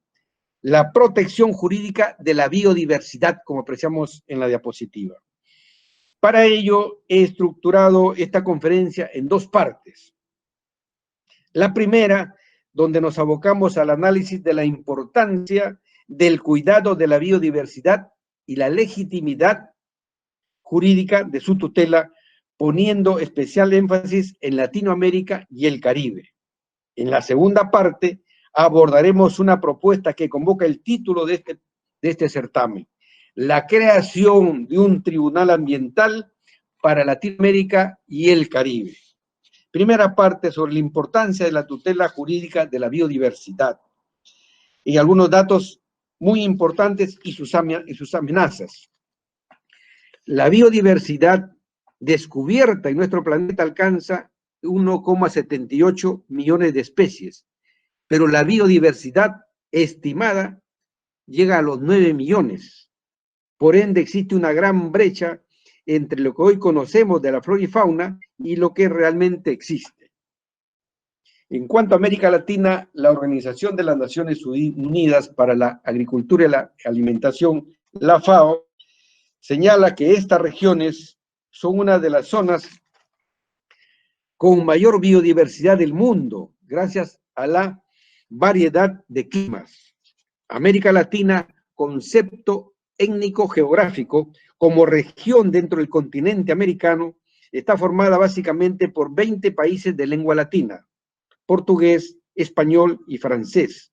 la protección jurídica de la biodiversidad, como apreciamos en la diapositiva. Para ello, he estructurado esta conferencia en dos partes. La primera, donde nos abocamos al análisis de la importancia del cuidado de la biodiversidad y la legitimidad jurídica de su tutela, poniendo especial énfasis en Latinoamérica y el Caribe. En la segunda parte, abordaremos una propuesta que convoca el título de este certamen: la creación de un tribunal ambiental para Latinoamérica y el Caribe. Primera parte, sobre la importancia de la tutela jurídica de la biodiversidad y algunos datos muy importantes y sus amenazas. La biodiversidad descubierta en nuestro planeta alcanza 1,78 millones de especies, pero la biodiversidad estimada llega a los 9 millones. Por ende, existe una gran brecha entre lo que hoy conocemos de la flora y fauna y lo que realmente existe. En cuanto a América Latina, la Organización de las Naciones Unidas para la Agricultura y la Alimentación, la FAO, señala que estas regiones son una de las zonas con mayor biodiversidad del mundo, gracias a la variedad de climas. América Latina, concepto étnico-geográfico, como región dentro del continente americano, está formada básicamente por 20 países de lengua latina: portugués, español y francés.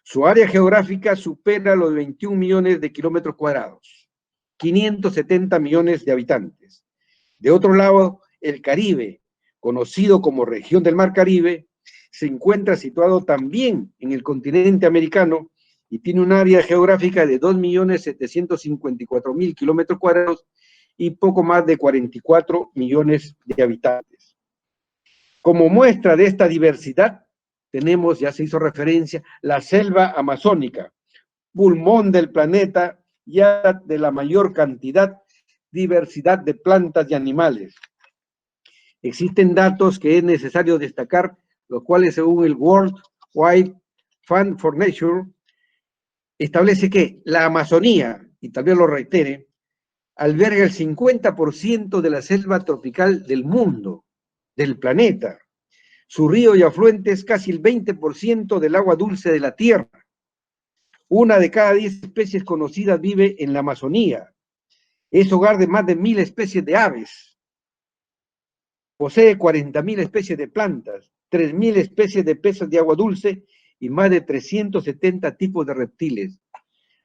Su área geográfica supera los 21 millones de kilómetros cuadrados, 570 millones de habitantes. De otro lado, el Caribe, conocido como región del Mar Caribe, se encuentra situado también en el continente americano y tiene un área geográfica de 2.754.000 kilómetros cuadrados y poco más de 44 millones de habitantes. Como muestra de esta diversidad, tenemos, ya se hizo referencia, la selva amazónica, pulmón del planeta, ya de la mayor diversidad de plantas y animales. Existen datos que es necesario destacar, los cuales, según el World Wide Fund for Nature, establece que la Amazonía, y también lo reitere, alberga el 50% de la selva tropical del mundo, del planeta. Su río y afluentes casi el 20% del agua dulce de la tierra. Una de cada 10 especies conocidas vive en la Amazonía. Es hogar de más de 1.000 especies de aves. Posee 40.000 especies de plantas, 3.000 especies de peces de agua dulce y más de 370 tipos de reptiles.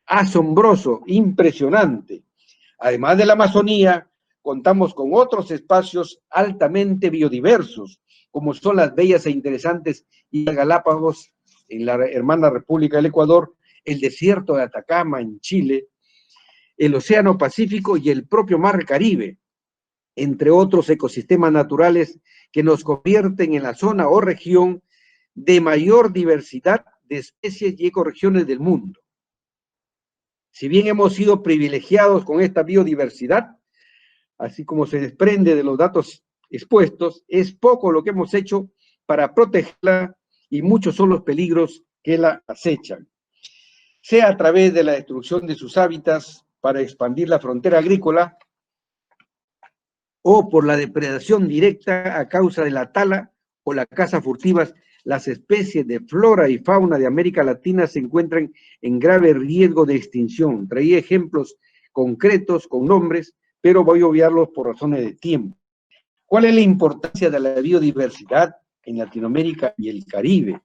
Asombroso, impresionante. Además de la Amazonía, contamos con otros espacios altamente biodiversos, como son las bellas e interesantes Islas Galápagos en la hermana República del Ecuador, el desierto de Atacama en Chile, el Océano Pacífico y el propio Mar Caribe, entre otros ecosistemas naturales que nos convierten en la zona o región de mayor diversidad de especies y ecorregiones del mundo. Si bien hemos sido privilegiados con esta biodiversidad, así como se desprende de los datos expuestos, es poco lo que hemos hecho para protegerla y muchos son los peligros que la acechan, sea a través de la destrucción de sus hábitats para expandir la frontera agrícola o por la depredación directa a causa de la tala o la caza furtivas. Las especies de flora y fauna de América Latina se encuentran en grave riesgo de extinción. Traía ejemplos concretos con nombres, pero voy a obviarlos por razones de tiempo. ¿Cuál es la importancia de la biodiversidad en Latinoamérica y el Caribe?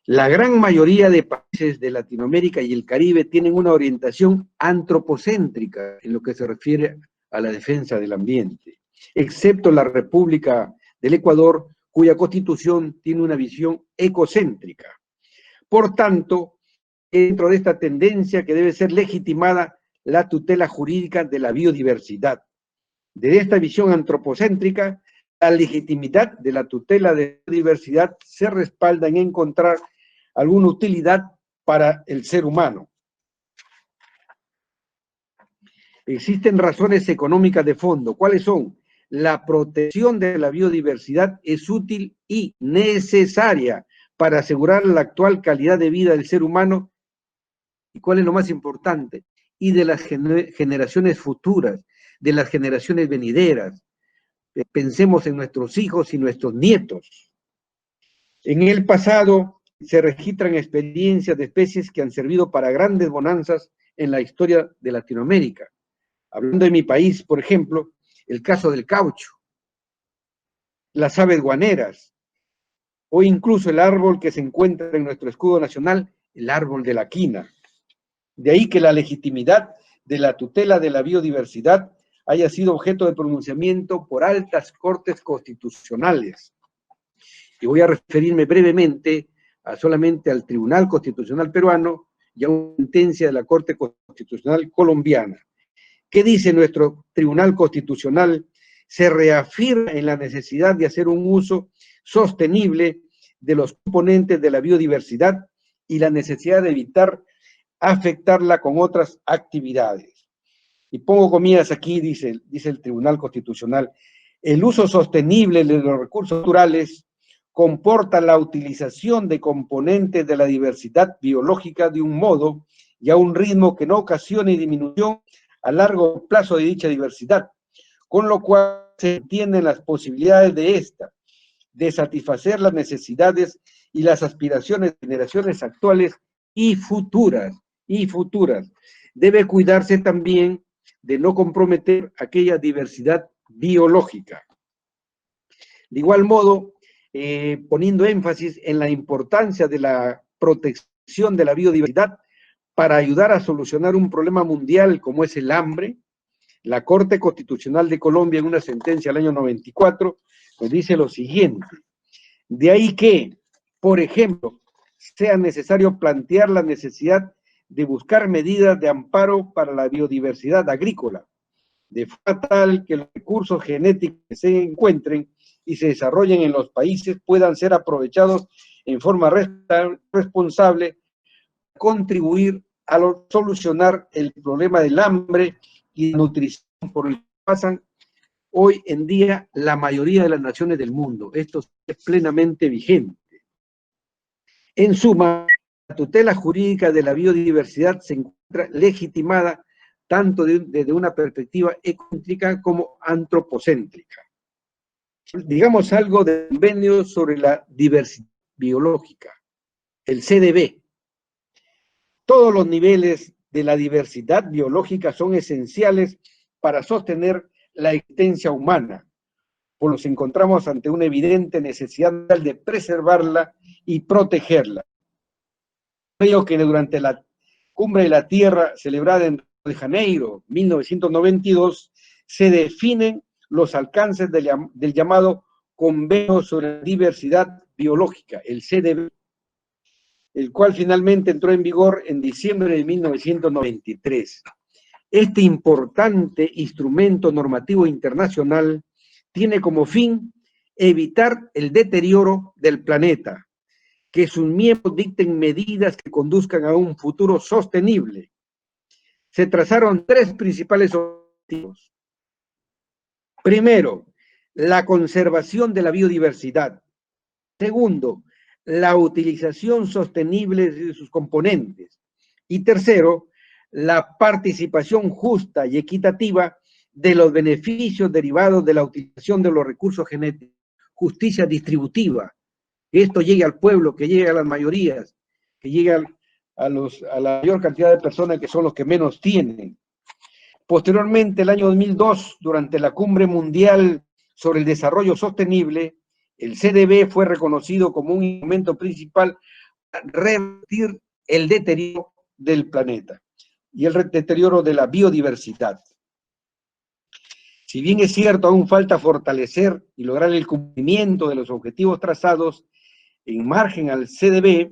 La gran mayoría de países de Latinoamérica y el Caribe tienen una orientación antropocéntrica en lo que se refiere a la defensa del ambiente, excepto la República del Ecuador, cuya constitución tiene una visión ecocéntrica. Por tanto, dentro de esta tendencia que debe ser legitimada la tutela jurídica de la biodiversidad. Desde esta visión antropocéntrica, la legitimidad de la tutela de la biodiversidad se respalda en encontrar alguna utilidad para el ser humano. Existen razones económicas de fondo. ¿Cuáles son? La protección de la biodiversidad es útil y necesaria para asegurar la actual calidad de vida del ser humano. ¿Y cuál es lo más importante? Y de las generaciones futuras, de las generaciones venideras. Pensemos en nuestros hijos y nuestros nietos. En el pasado se registran experiencias de especies que han servido para grandes bonanzas en la historia de Latinoamérica. Hablando de mi país, por ejemplo, el caso del caucho, las aves guaneras, o incluso el árbol que se encuentra en nuestro escudo nacional, el árbol de la quina. De ahí que la legitimidad de la tutela de la biodiversidad haya sido objeto de pronunciamiento por altas cortes constitucionales. Y voy a referirme brevemente solamente al Tribunal Constitucional peruano y a una sentencia de la Corte Constitucional colombiana. ¿Qué dice nuestro Tribunal Constitucional? Se reafirma en la necesidad de hacer un uso sostenible de los componentes de la biodiversidad y la necesidad de evitar afectarla con otras actividades. Y pongo comillas aquí, dice el Tribunal Constitucional, el uso sostenible de los recursos naturales comporta la utilización de componentes de la diversidad biológica de un modo y a un ritmo que no ocasione disminución a largo plazo de dicha diversidad, con lo cual se entienden las posibilidades de esta, de satisfacer las necesidades y las aspiraciones de generaciones actuales y futuras, Debe cuidarse también de no comprometer aquella diversidad biológica. De igual modo, poniendo énfasis en la importancia de la protección de la biodiversidad para ayudar a solucionar un problema mundial como es el hambre, la Corte Constitucional de Colombia, en una sentencia del año 94, nos dice lo siguiente: de ahí que, por ejemplo, sea necesario plantear la necesidad de buscar medidas de amparo para la biodiversidad agrícola, de forma tal que los recursos genéticos que se encuentren y se desarrollen en los países puedan ser aprovechados en forma responsable, contribuir a solucionar el problema del hambre y la nutrición por el que pasan hoy en día la mayoría de las naciones del mundo. Esto es plenamente vigente. En suma, la tutela jurídica de la biodiversidad se encuentra legitimada tanto desde una perspectiva ecocéntrica como antropocéntrica. Digamos algo del convenio sobre la diversidad biológica, el CDB. Todos los niveles de la diversidad biológica son esenciales para sostener la existencia humana, por lo que nos encontramos ante una evidente necesidad de preservarla y protegerla. Creo que durante la Cumbre de la Tierra, celebrada en Río de Janeiro, 1992, se definen los alcances del llamado Convenio sobre la Diversidad Biológica, el CDB, el cual finalmente entró en vigor en diciembre de 1993. Este importante instrumento normativo internacional tiene como fin evitar el deterioro del planeta, que sus miembros dicten medidas que conduzcan a un futuro sostenible. Se trazaron tres principales objetivos. Primero, la conservación de la biodiversidad. Segundo, la utilización sostenible de sus componentes. Y tercero, la participación justa y equitativa de los beneficios derivados de la utilización de los recursos genéticos. Justicia distributiva. Que esto llegue al pueblo, que llegue a las mayorías, que llegue a la mayor cantidad de personas que son los que menos tienen. Posteriormente, el año 2002, durante la Cumbre Mundial sobre el Desarrollo Sostenible, el CDB fue reconocido como un instrumento principal para revertir el deterioro del planeta y el deterioro de la biodiversidad. Si bien es cierto, aún falta fortalecer y lograr el cumplimiento de los objetivos trazados en margen al CDB,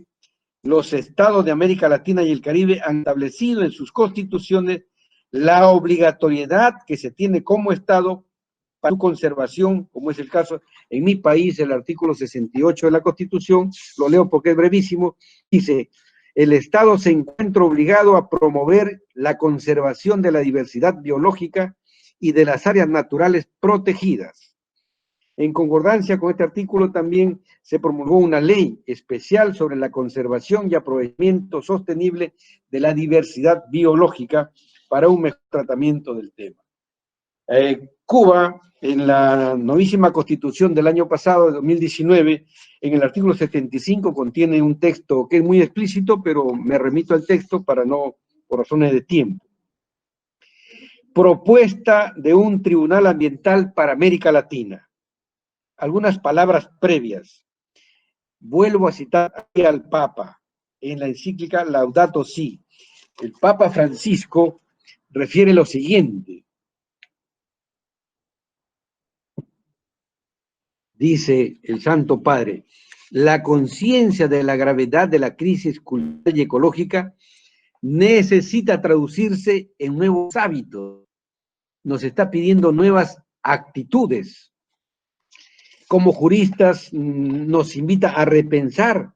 los estados de América Latina y el Caribe han establecido en sus constituciones la obligatoriedad que se tiene como estado para su conservación, como es el caso en mi país, el artículo 68 de la Constitución, lo leo porque es brevísimo, dice: el Estado se encuentra obligado a promover la conservación de la diversidad biológica y de las áreas naturales protegidas. En concordancia con este artículo también se promulgó una ley especial sobre la conservación y aprovechamiento sostenible de la diversidad biológica para un mejor tratamiento del tema. Cuba, en la novísima Constitución del año pasado, de 2019, en el artículo 75 contiene un texto que es muy explícito, pero me remito al texto para no, por razones de tiempo. Propuesta de un tribunal ambiental para América Latina. Algunas palabras previas. Vuelvo a citar aquí al Papa en la encíclica Laudato Si. El Papa Francisco refiere lo siguiente. Dice el Santo Padre: la conciencia de la gravedad de la crisis cultural y ecológica necesita traducirse en nuevos hábitos. Nos está pidiendo nuevas actitudes. Como juristas, nos invita a repensar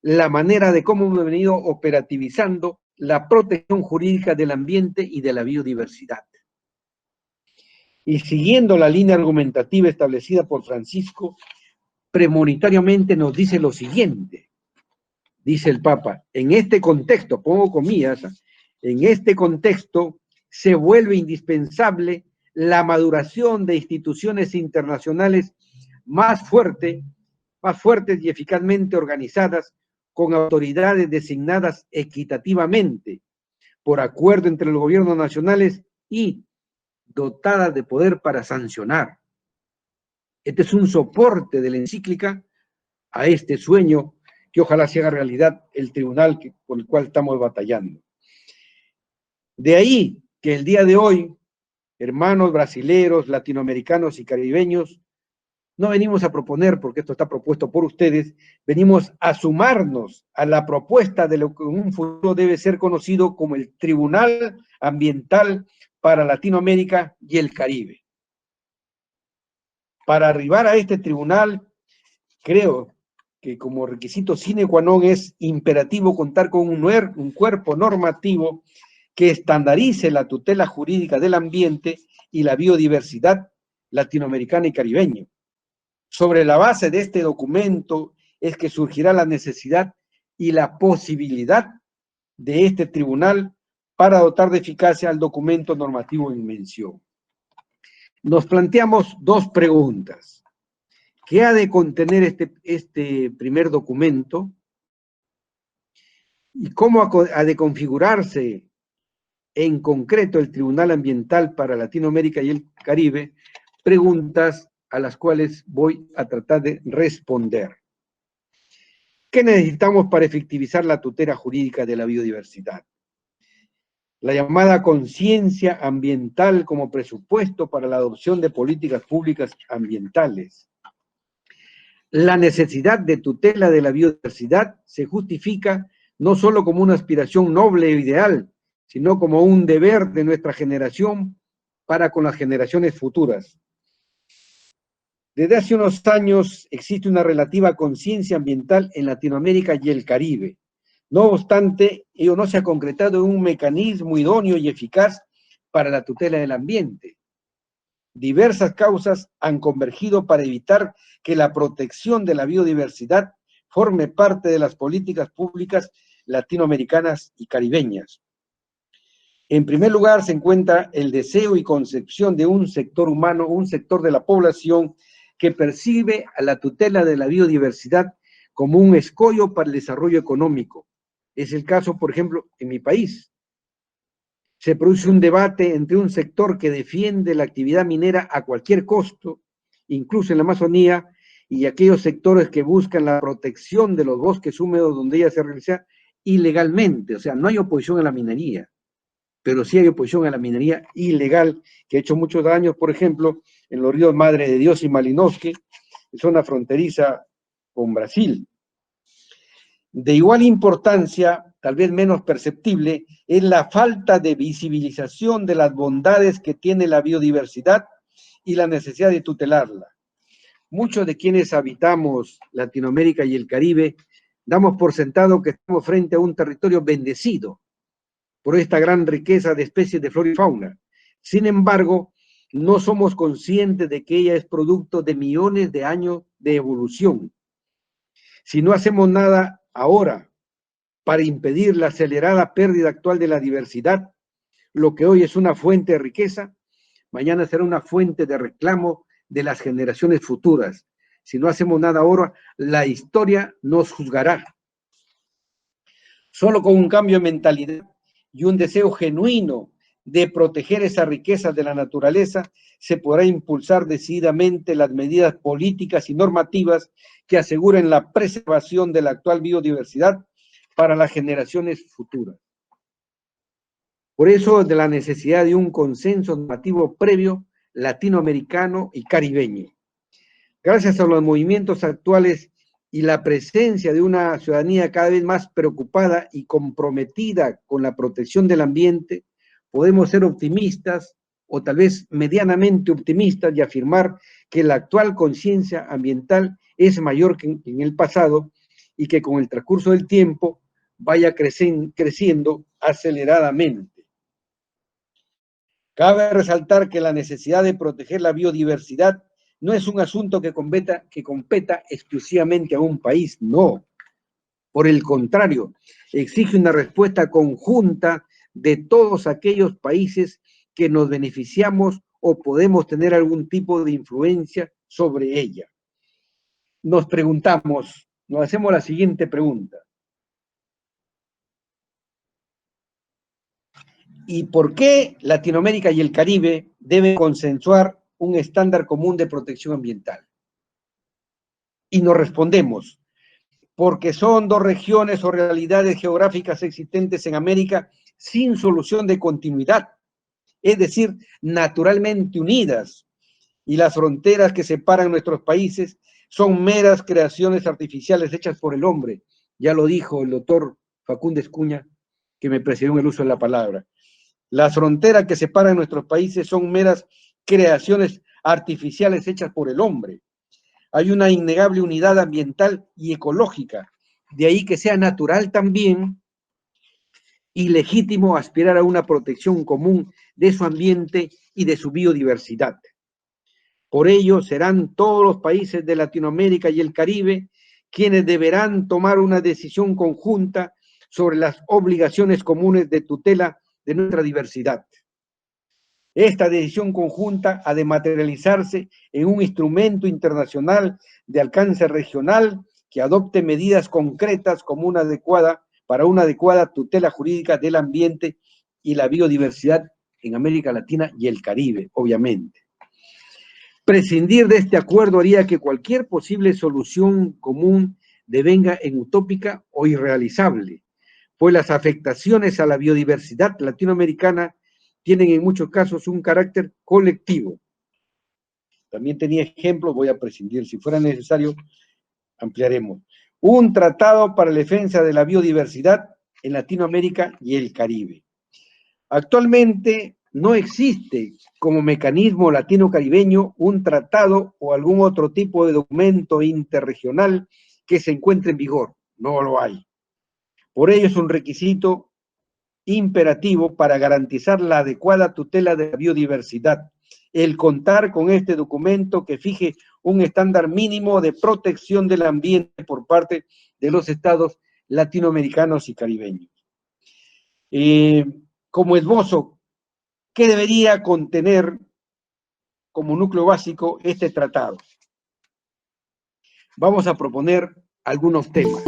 la manera de cómo hemos venido operativizando la protección jurídica del ambiente y de la biodiversidad. Y siguiendo la línea argumentativa establecida por Francisco, premonitariamente nos dice lo siguiente, dice el Papa: en este contexto, pongo comillas, en este contexto se vuelve indispensable la maduración de instituciones internacionales más fuertes y eficazmente organizadas, con autoridades designadas equitativamente, por acuerdo entre los gobiernos nacionales y dotadas de poder para sancionar. Este es un soporte de la encíclica a este sueño que ojalá se haga realidad el tribunal por el cual estamos batallando. De ahí que el día de hoy, hermanos brasileros, latinoamericanos y caribeños, no venimos a proponer, porque esto está propuesto por ustedes, venimos a sumarnos a la propuesta de lo que en un futuro debe ser conocido como el Tribunal Ambiental para Latinoamérica y el Caribe. Para arribar a este tribunal, creo que como requisito sine qua non es imperativo contar con un cuerpo normativo que estandarice la tutela jurídica del ambiente y la biodiversidad latinoamericana y caribeña. Sobre la base de este documento es que surgirá la necesidad y la posibilidad de este tribunal para dotar de eficacia al documento normativo en mención. Nos planteamos dos preguntas. ¿Qué ha de contener este primer documento? ¿Y cómo ha de configurarse en concreto el Tribunal Ambiental para Latinoamérica y el Caribe? Preguntas a las cuales voy a tratar de responder. ¿Qué necesitamos para efectivizar la tutela jurídica de la biodiversidad? La llamada conciencia ambiental como presupuesto para la adopción de políticas públicas ambientales. La necesidad de tutela de la biodiversidad se justifica no solo como una aspiración noble e ideal, sino como un deber de nuestra generación para con las generaciones futuras. Desde hace unos años existe una relativa conciencia ambiental en Latinoamérica y el Caribe. No obstante, ello no se ha concretado en un mecanismo idóneo y eficaz para la tutela del ambiente. Diversas causas han convergido para evitar que la protección de la biodiversidad forme parte de las políticas públicas latinoamericanas y caribeñas. En primer lugar, se encuentra el deseo y concepción de un sector humano, un sector de la población que percibe a la tutela de la biodiversidad como un escollo para el desarrollo económico. Es el caso, por ejemplo, en mi país. Se produce un debate entre un sector que defiende la actividad minera a cualquier costo, incluso en la Amazonía, y aquellos sectores que buscan la protección de los bosques húmedos donde ella se realiza ilegalmente. O sea, no hay oposición a la minería, pero sí hay oposición a la minería ilegal, que ha hecho muchos daños, por ejemplo, en los ríos Madre de Dios y Malinovskí, zona fronteriza con Brasil. De igual importancia, tal vez menos perceptible, es la falta de visibilización de las bondades que tiene la biodiversidad y la necesidad de tutelarla. Muchos de quienes habitamos Latinoamérica y el Caribe damos por sentado que estamos frente a un territorio bendecido por esta gran riqueza de especies de flora y fauna. Sin embargo, no somos conscientes de que ella es producto de millones de años de evolución. Si no hacemos nada ahora para impedir la acelerada pérdida actual de la diversidad, lo que hoy es una fuente de riqueza, mañana será una fuente de reclamo de las generaciones futuras. Si no hacemos nada ahora, la historia nos juzgará. Solo con un cambio de mentalidad y un deseo genuino de proteger esa riqueza de la naturaleza, se podrá impulsar decididamente las medidas políticas y normativas que aseguren la preservación de la actual biodiversidad para las generaciones futuras. Por eso, de la necesidad de un consenso normativo previo latinoamericano y caribeño. Gracias a los movimientos actuales y la presencia de una ciudadanía cada vez más preocupada y comprometida con la protección del ambiente, podemos ser optimistas o tal vez medianamente optimistas y afirmar que la actual conciencia ambiental es mayor que en el pasado y que con el transcurso del tiempo vaya creciendo aceleradamente. Cabe resaltar que la necesidad de proteger la biodiversidad no es un asunto que competa exclusivamente a un país, no. Por el contrario, exige una respuesta conjunta de todos aquellos países que nos beneficiamos o podemos tener algún tipo de influencia sobre ella. Nos hacemos la siguiente pregunta. ¿Y por qué Latinoamérica y el Caribe deben consensuar un estándar común de protección ambiental? Y nos respondemos, porque son dos regiones o realidades geográficas existentes en América sin solución de continuidad, es decir, naturalmente unidas, y las fronteras que separan nuestros países son meras creaciones artificiales hechas por el hombre. Ya lo dijo el doctor Facundo Escuña, que me precedió en el uso de la palabra. Las fronteras que separan nuestros países son meras creaciones artificiales hechas por el hombre. Hay una innegable unidad ambiental y ecológica, de ahí que sea natural también y legítimo aspirar a una protección común de su ambiente y de su biodiversidad. Por ello, serán todos los países de Latinoamérica y el Caribe quienes deberán tomar una decisión conjunta sobre las obligaciones comunes de tutela de nuestra diversidad. Esta decisión conjunta ha de materializarse en un instrumento internacional de alcance regional que adopte medidas concretas para una adecuada tutela jurídica del ambiente y la biodiversidad en América Latina y el Caribe, obviamente. Prescindir de este acuerdo haría que cualquier posible solución común devenga en utópica o irrealizable, pues las afectaciones a la biodiversidad latinoamericana tienen en muchos casos un carácter colectivo. También tenía ejemplos, voy a prescindir, si fuera necesario, ampliaremos. Un tratado para la defensa de la biodiversidad en Latinoamérica y el Caribe. Actualmente no existe como mecanismo latino-caribeño un tratado o algún otro tipo de documento interregional que se encuentre en vigor. No lo hay. Por ello es un requisito imperativo para garantizar la adecuada tutela de la biodiversidad, el contar con este documento que fije un estándar mínimo de protección del ambiente por parte de los estados latinoamericanos y caribeños. Como esbozo, ¿qué debería contener como núcleo básico este tratado? Vamos a proponer algunos temas.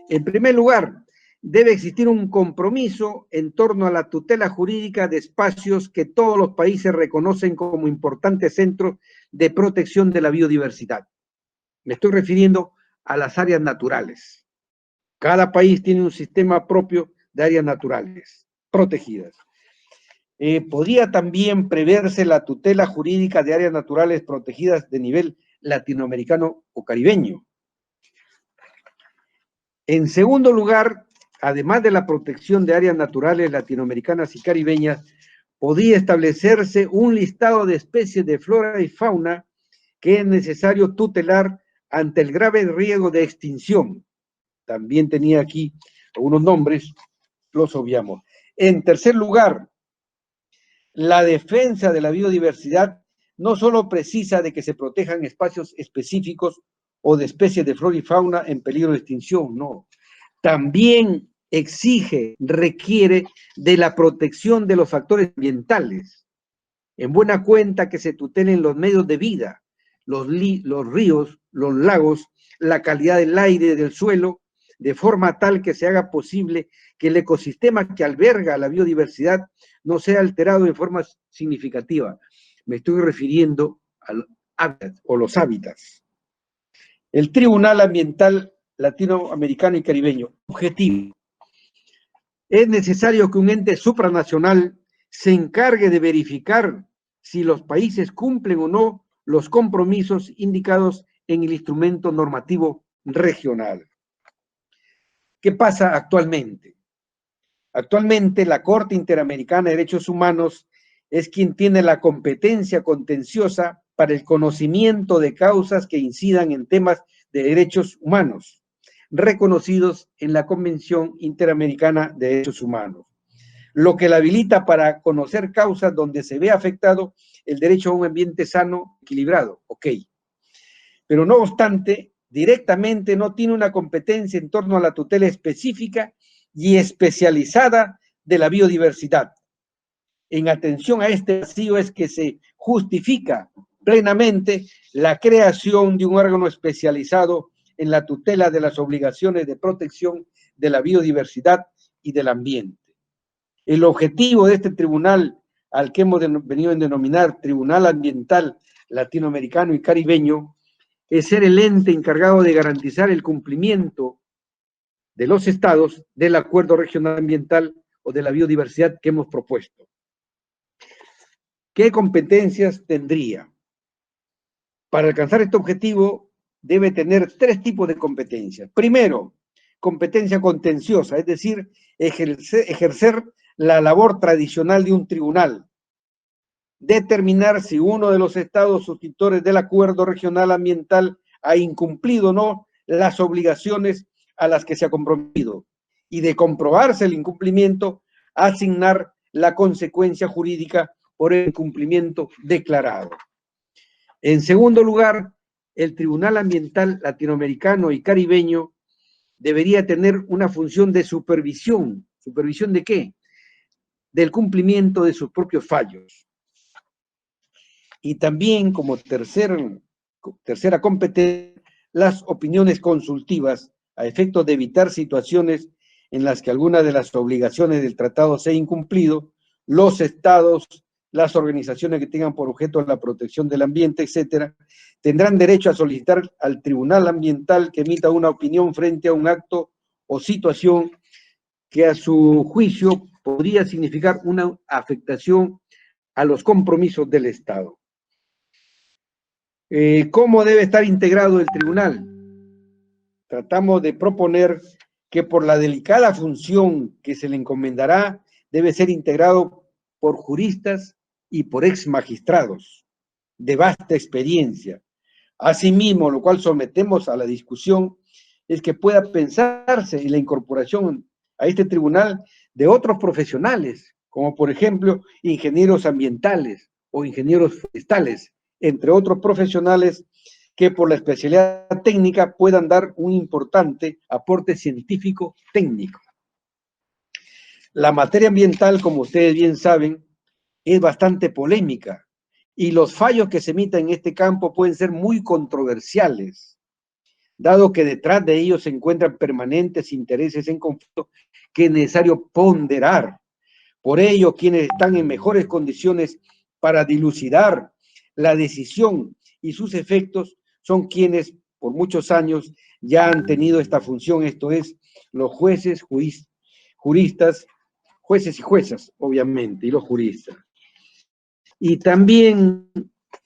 En primer lugar, debe existir un compromiso en torno a la tutela jurídica de espacios que todos los países reconocen como importantes centros de protección de la biodiversidad. Me estoy refiriendo a las áreas naturales. Cada país tiene un sistema propio de áreas naturales protegidas. Podría también preverse la tutela jurídica de áreas naturales protegidas de nivel latinoamericano o caribeño. En segundo lugar, además de la protección de áreas naturales latinoamericanas y caribeñas, podía establecerse un listado de especies de flora y fauna que es necesario tutelar ante el grave riesgo de extinción. También tenía aquí algunos nombres, los obviamos. En tercer lugar, la defensa de la biodiversidad no solo precisa de que se protejan espacios específicos o de especies de flora y fauna en peligro de extinción, no. También exige, requiere de la protección de los factores ambientales. En buena cuenta que se tutelen los medios de vida, los ríos, los lagos, la calidad del aire, del suelo, de forma tal que se haga posible que el ecosistema que alberga la biodiversidad no sea alterado de forma significativa. Me estoy refiriendo al hábitat o los hábitats. El Tribunal Ambiental Latinoamericano y Caribeño, objetivo. Es necesario que un ente supranacional se encargue de verificar si los países cumplen o no los compromisos indicados en el instrumento normativo regional. ¿Qué pasa actualmente? Actualmente la Corte Interamericana de Derechos Humanos es quien tiene la competencia contenciosa para el conocimiento de causas que incidan en temas de derechos humanos, reconocidos en la Convención Interamericana de Derechos Humanos, lo que la habilita para conocer causas donde se ve afectado el derecho a un ambiente sano, equilibrado, ok. Pero no obstante, directamente no tiene una competencia en torno a la tutela específica y especializada de la biodiversidad. En atención a este vacío es que se justifica plenamente la creación de un órgano especializado en la tutela de las obligaciones de protección de la biodiversidad y del ambiente. El objetivo de este tribunal, al que hemos venido a denominar Tribunal Ambiental Latinoamericano y Caribeño, es ser el ente encargado de garantizar el cumplimiento de los estados del Acuerdo Regional Ambiental o de la biodiversidad que hemos propuesto. ¿Qué competencias tendría? Para alcanzar este objetivo debe tener tres tipos de competencias. Primero, competencia contenciosa, es decir, ejercer la labor tradicional de un tribunal. Determinar si uno de los estados suscriptores del Acuerdo Regional Ambiental ha incumplido o no las obligaciones a las que se ha comprometido. Y de comprobarse el incumplimiento, asignar la consecuencia jurídica por el incumplimiento declarado. En segundo lugar, el Tribunal Ambiental Latinoamericano y Caribeño debería tener una función de supervisión. ¿Supervisión de qué? Del cumplimiento de sus propios fallos. Y también, como tercera competencia, las opiniones consultivas a efectos de evitar situaciones en las que alguna de las obligaciones del tratado sea incumplido, los estados, las organizaciones que tengan por objeto la protección del ambiente, etcétera, tendrán derecho a solicitar al Tribunal Ambiental que emita una opinión frente a un acto o situación que a su juicio podría significar una afectación a los compromisos del Estado. ¿Cómo debe estar integrado el tribunal? Tratamos de proponer que por la delicada función que se le encomendará, debe ser integrado por juristas y por ex magistrados de vasta experiencia. Asimismo, lo cual sometemos a la discusión, es que pueda pensarse en la incorporación a este tribunal de otros profesionales, como por ejemplo ingenieros ambientales o ingenieros forestales, entre otros profesionales que por la especialidad técnica puedan dar un importante aporte científico técnico. La materia ambiental, como ustedes bien saben, es bastante polémica y los fallos que se emiten en este campo pueden ser muy controversiales, dado que detrás de ellos se encuentran permanentes intereses en conflicto que es necesario ponderar. Por ello, quienes están en mejores condiciones para dilucidar la decisión y sus efectos son quienes por muchos años ya han tenido esta función, esto es, los jueces, juristas, jueces y juezas, obviamente, y los juristas. Y también,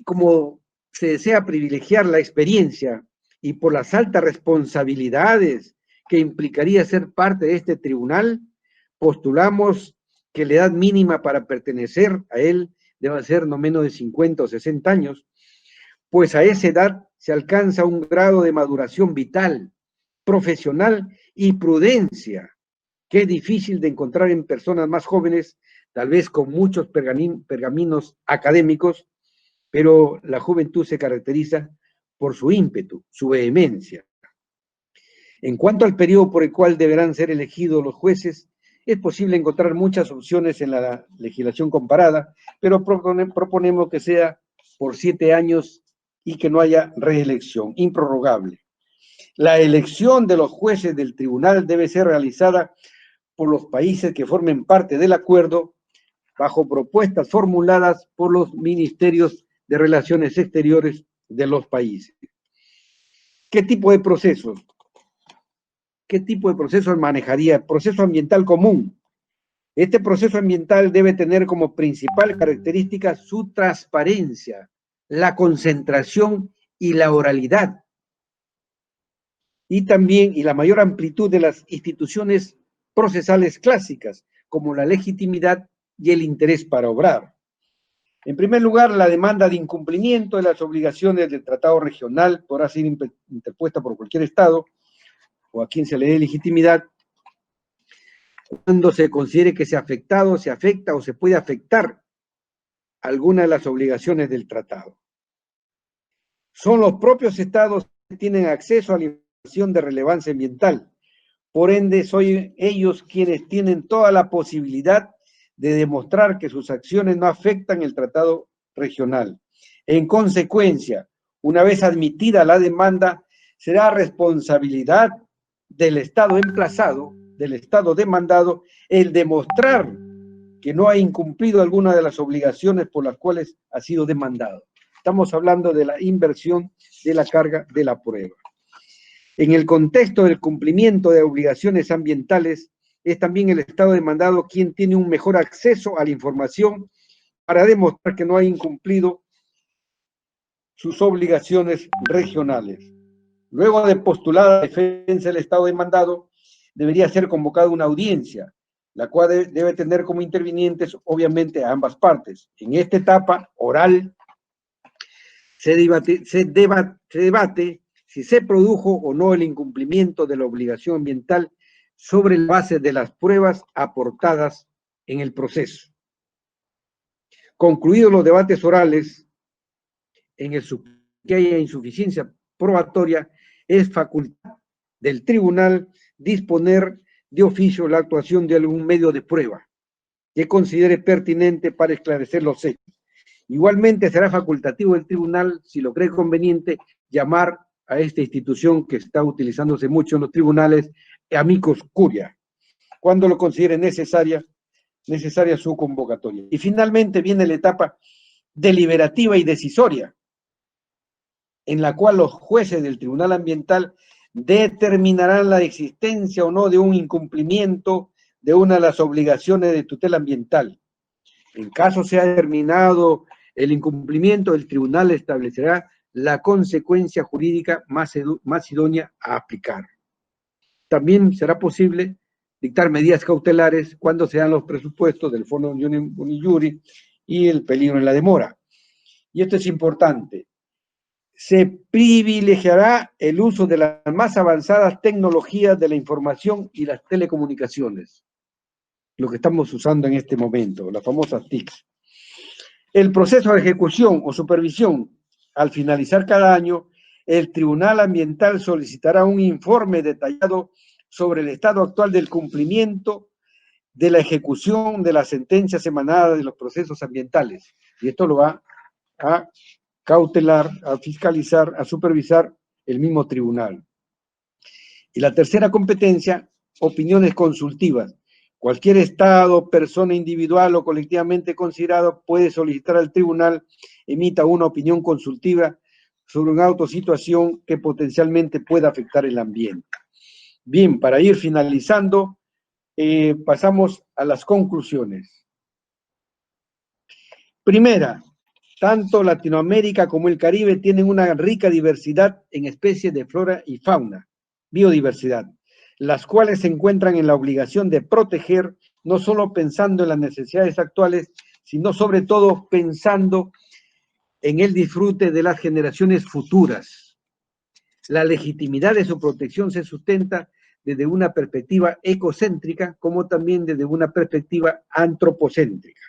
como se desea privilegiar la experiencia y por las altas responsabilidades que implicaría ser parte de este tribunal, postulamos que la edad mínima para pertenecer a él debe ser no menos de 50 o 60 años, pues a esa edad se alcanza un grado de maduración vital, profesional y prudencia, que es difícil de encontrar en personas más jóvenes, tal vez con muchos pergaminos académicos, pero la juventud se caracteriza por su ímpetu, su vehemencia. En cuanto al periodo por el cual deberán ser elegidos los jueces, es posible encontrar muchas opciones en la legislación comparada, pero proponemos que sea por 7 años y que no haya reelección, improrrogable. La elección de los jueces del tribunal debe ser realizada por los países que formen parte del acuerdo bajo propuestas formuladas por los ministerios de Relaciones Exteriores de los países. ¿Qué tipo de procesos? ¿Qué tipo de procesos manejaría? El proceso ambiental común. Este proceso ambiental debe tener como principal característica su transparencia, la concentración y la oralidad, y también la mayor amplitud de las instituciones procesales clásicas, como la legitimidad y el interés para obrar. En primer lugar, la demanda de incumplimiento de las obligaciones del tratado regional podrá ser interpuesta por cualquier Estado o a quien se le dé legitimidad cuando se considere que se ha afectado, se afecta o se puede afectar alguna de las obligaciones del tratado. Son los propios Estados que tienen acceso a la información de relevancia ambiental. Por ende, son ellos quienes tienen toda la posibilidad de demostrar que sus acciones no afectan el tratado regional. En consecuencia, una vez admitida la demanda, será responsabilidad del Estado emplazado, del Estado demandado, el demostrar que no ha incumplido alguna de las obligaciones por las cuales ha sido demandado. Estamos hablando de la inversión de la carga de la prueba. En el contexto del cumplimiento de obligaciones ambientales, es también el Estado demandado quien tiene un mejor acceso a la información para demostrar que no ha incumplido sus obligaciones regionales. Luego de postulada la defensa del Estado demandado, debería ser convocada una audiencia, la cual debe tener como intervinientes, obviamente, a ambas partes. En esta etapa oral se debate si se produjo o no el incumplimiento de la obligación ambiental sobre la base de las pruebas aportadas en el proceso. Concluidos los debates orales, en el que haya insuficiencia probatoria, es facultad del tribunal disponer de oficio la actuación de algún medio de prueba que considere pertinente para esclarecer los hechos. Igualmente será facultativo del tribunal, si lo cree conveniente, llamar a esta institución que está utilizándose mucho en los tribunales, amicus curia, cuando lo considere necesaria su convocatoria. Y finalmente viene la etapa deliberativa y decisoria, en la cual los jueces del Tribunal Ambiental determinarán la existencia o no de un incumplimiento de una de las obligaciones de tutela ambiental. En caso sea determinado el incumplimiento, el tribunal establecerá la consecuencia jurídica más idónea a aplicar. También será posible dictar medidas cautelares cuando sean los presupuestos del Fondo Uniuri y el peligro en la demora. Y esto es importante. Se privilegiará el uso de las más avanzadas tecnologías de la información y las telecomunicaciones, lo que estamos usando en este momento, las famosas TICs. El proceso de ejecución o supervisión, al finalizar cada año, el Tribunal Ambiental solicitará un informe detallado sobre el estado actual del cumplimiento de la ejecución de las sentencias emanadas de los procesos ambientales. Y esto lo va a cautelar, a fiscalizar, a supervisar el mismo tribunal. Y la tercera competencia, opiniones consultivas. Cualquier Estado, persona individual o colectivamente considerado puede solicitar al tribunal emita una opinión consultiva sobre una autosituación que potencialmente pueda afectar el ambiente. Bien, para ir finalizando, pasamos a las conclusiones. Primera, tanto Latinoamérica como el Caribe tienen una rica diversidad en especies de flora y fauna, biodiversidad. las cuales se encuentran en la obligación de proteger, no solo pensando en las necesidades actuales, sino sobre todo pensando en el disfrute de las generaciones futuras. La legitimidad de su protección se sustenta desde una perspectiva ecocéntrica, como también desde una perspectiva antropocéntrica.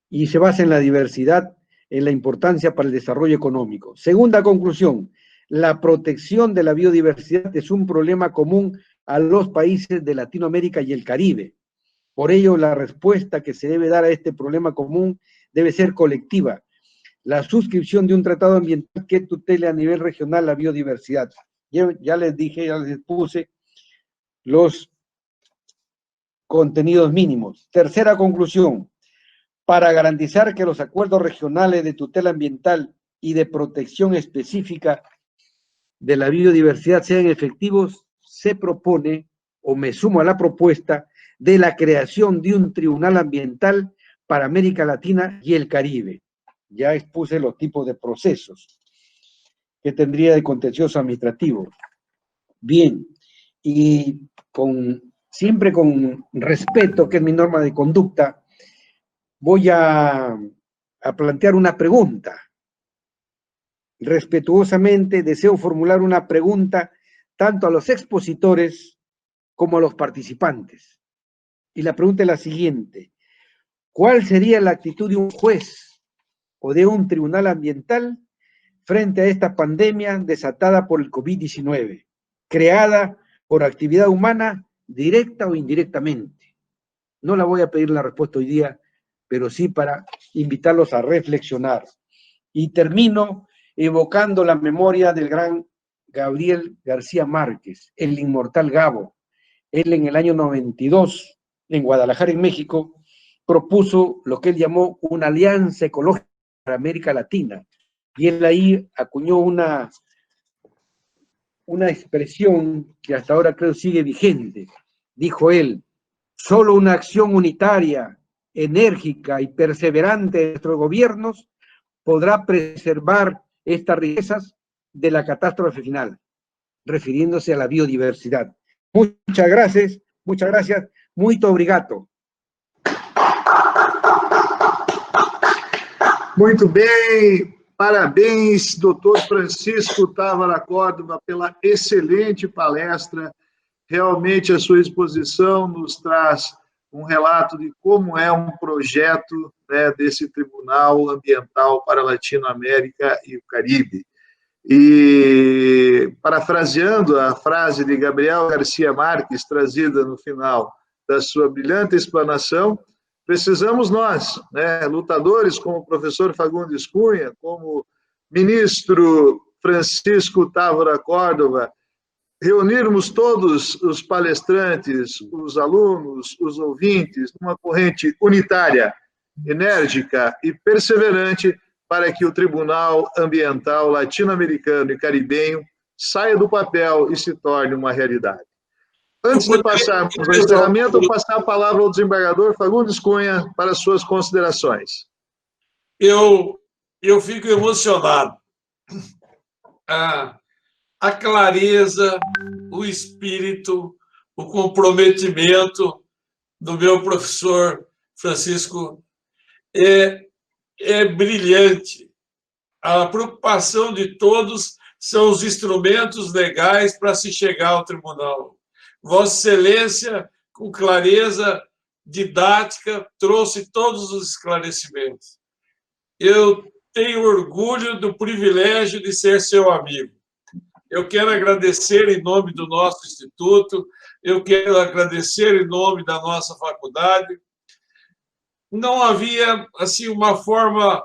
Y se basa en la diversidad, en la importancia para el desarrollo económico. Segunda conclusión, la protección de la biodiversidad es un problema común a los países de Latinoamérica y el Caribe. Por ello, la respuesta que se debe dar a este problema común debe ser colectiva. La suscripción de un tratado ambiental que tutele a nivel regional la biodiversidad. Ya les dije, ya les puse los contenidos mínimos. Tercera conclusión, para garantizar que los acuerdos regionales de tutela ambiental y de protección específica de la biodiversidad sean efectivos, se propone, o me sumo a la propuesta, de la creación de un tribunal ambiental para América Latina y el Caribe. Ya expuse los tipos de procesos que tendría de contencioso administrativo. Bien, y siempre con respeto, que es mi norma de conducta, voy a plantear una pregunta. Respetuosamente deseo formular una pregunta tanto a los expositores como a los participantes. Y la pregunta es la siguiente: ¿cuál sería la actitud de un juez o de un tribunal ambiental frente a esta pandemia desatada por el COVID-19, creada por actividad humana directa o indirectamente? No la voy a pedir la respuesta hoy día, pero sí para invitarlos a reflexionar. Y termino evocando la memoria del gran Gabriel García Márquez, el inmortal Gabo. Él en el año 92, en Guadalajara, en México, propuso lo que él llamó una alianza ecológica para América Latina. Y él ahí acuñó una expresión que hasta ahora creo sigue vigente. Dijo él: solo una acción unitaria, enérgica y perseverante de nuestros gobiernos podrá preservar estas riquezas de la catástrofe final, refiriéndose a la biodiversidad. Muchas gracias, muito obrigado. Muito bem, parabéns, doutor Francisco Távora Córdova, pela excelente palestra. Realmente a sua exposição nos traz um relato de como é um projeto, né, desse Tribunal Ambiental para a Latinoamérica e o Caribe. E, parafraseando a frase de Gabriel Garcia Marques, trazida no final da sua brilhante explanação, precisamos nós, né, lutadores como o professor Fagundes Cunha, como o ministro Francisco Távora Córdova, reunirmos todos os palestrantes, os alunos, os ouvintes, numa corrente unitária, enérgica e perseverante para que o Tribunal Ambiental Latino-Americano e Caribenho saia do papel e se torne uma realidade. Antes de passarmos ao encerramento, vou passar a palavra ao desembargador Fagundes Cunha para suas considerações. Eu fico emocionado. A clareza, o espírito, o comprometimento do meu professor Francisco é brilhante. A preocupação de todos são os instrumentos legais para se chegar ao tribunal. Vossa Excelência, com clareza didática, trouxe todos os esclarecimentos. Eu tenho orgulho do privilégio de ser seu amigo. Eu quero agradecer em nome do nosso instituto, eu quero agradecer em nome da nossa faculdade. Não havia assim uma forma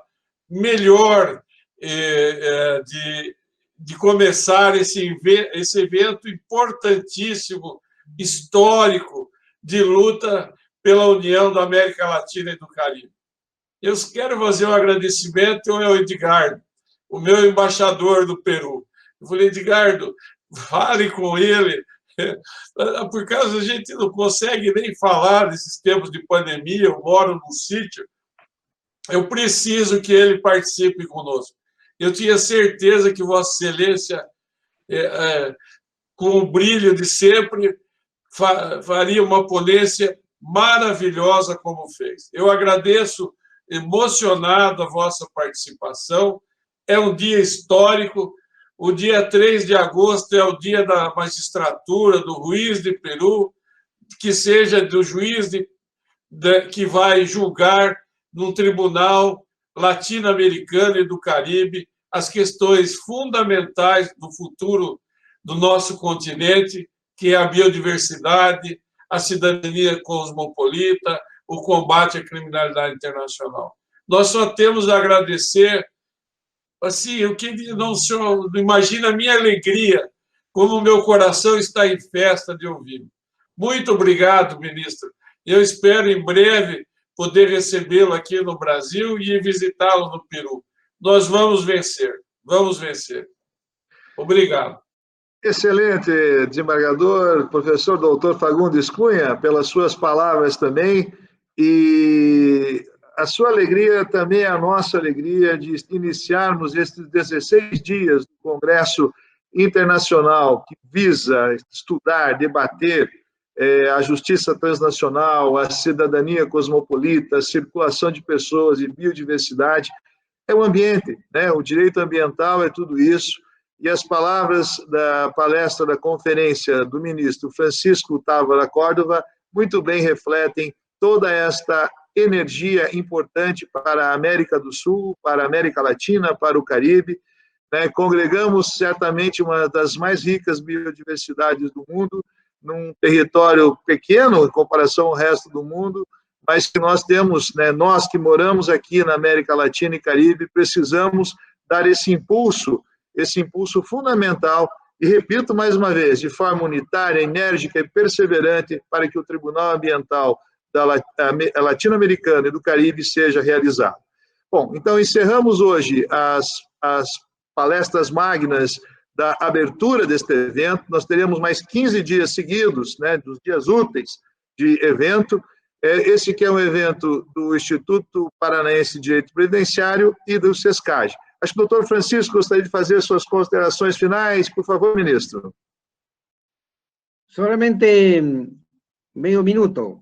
melhor de começar esse evento importantíssimo, histórico, de luta pela união da América Latina e do Caribe. Eu quero fazer um agradecimento ao Edgardo, o meu embaixador do Peru. Eu falei: Edgardo, fale com ele, por causa a gente não consegue nem falar nesses tempos de pandemia, eu moro num sítio, eu preciso que ele participe conosco. Eu tinha certeza que Vossa Excelência com o brilho de sempre, faria uma ponência maravilhosa como fez. Eu agradeço, emocionado, a vossa participação. É um dia histórico. O dia 3 de agosto é o dia da magistratura, do juiz de Peru, que seja do juiz que vai julgar num tribunal latino-americano e do Caribe as questões fundamentais do futuro do nosso continente, que é a biodiversidade, a cidadania cosmopolita, o combate à criminalidade internacional. Nós só temos a agradecer, assim, o que não, senhor, imagina a minha alegria, como o meu coração está em festa de ouvir. Muito obrigado, ministro. Eu espero, em breve, poder recebê-lo aqui no Brasil e visitá-lo no Peru. Nós vamos vencer, vamos vencer. Obrigado. Excelente, desembargador, professor doutor Fagundes Cunha, pelas suas palavras também, e a sua alegria também é a nossa alegria de iniciarmos esses 16 dias do Congresso Internacional que visa estudar, debater a justiça transnacional, a cidadania cosmopolita, a circulação de pessoas e biodiversidade. É o ambiente, né? O direito ambiental é tudo isso. E as palavras da palestra da conferência do ministro Francisco Távora Córdova muito bem refletem toda esta energia importante para a América do Sul, para a América Latina, para o Caribe. Né? Congregamos certamente uma das mais ricas biodiversidades do mundo, num território pequeno em comparação ao resto do mundo, mas que nós temos, né, nós que moramos aqui na América Latina e Caribe, precisamos dar esse impulso fundamental, e repito mais uma vez, de forma unitária, enérgica e perseverante, para que o Tribunal Ambiental Latino-Americano e do Caribe seja realizado. Bom, então encerramos hoje as palestras magnas da abertura deste evento. Nós teremos mais 15 dias seguidos, né, dos dias úteis de evento. Esse que é um evento do Instituto Paranaense de Direito Previdenciário e do SESCAG. Acho que o doutor Francisco gostaria de fazer suas considerações finais. Por favor, ministro. Solamente medio minuto.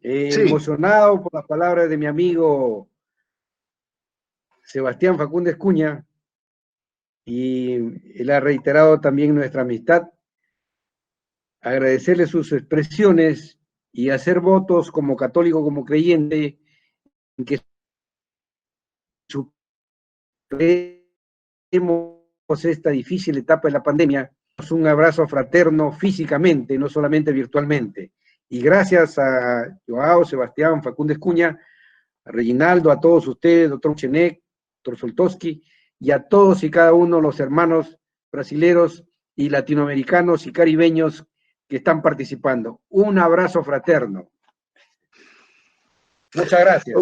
Emocionado por las palabras de mi amigo Sebastián Fagundes Cunha, y él ha reiterado también nuestra amistad. Agradecerle sus expresiones y hacer votos como católico, como creyente, en que superemos esta difícil etapa de la pandemia. Un abrazo fraterno físicamente, no solamente virtualmente. Y gracias a Joao, Sebastián, Fagundes Cunha, a Reginaldo, a todos ustedes, doctor Chenek, doctor Soltowski, y a todos y cada uno de los hermanos brasileros y latinoamericanos y caribeños que están participando. Un abrazo fraterno. Muchas gracias.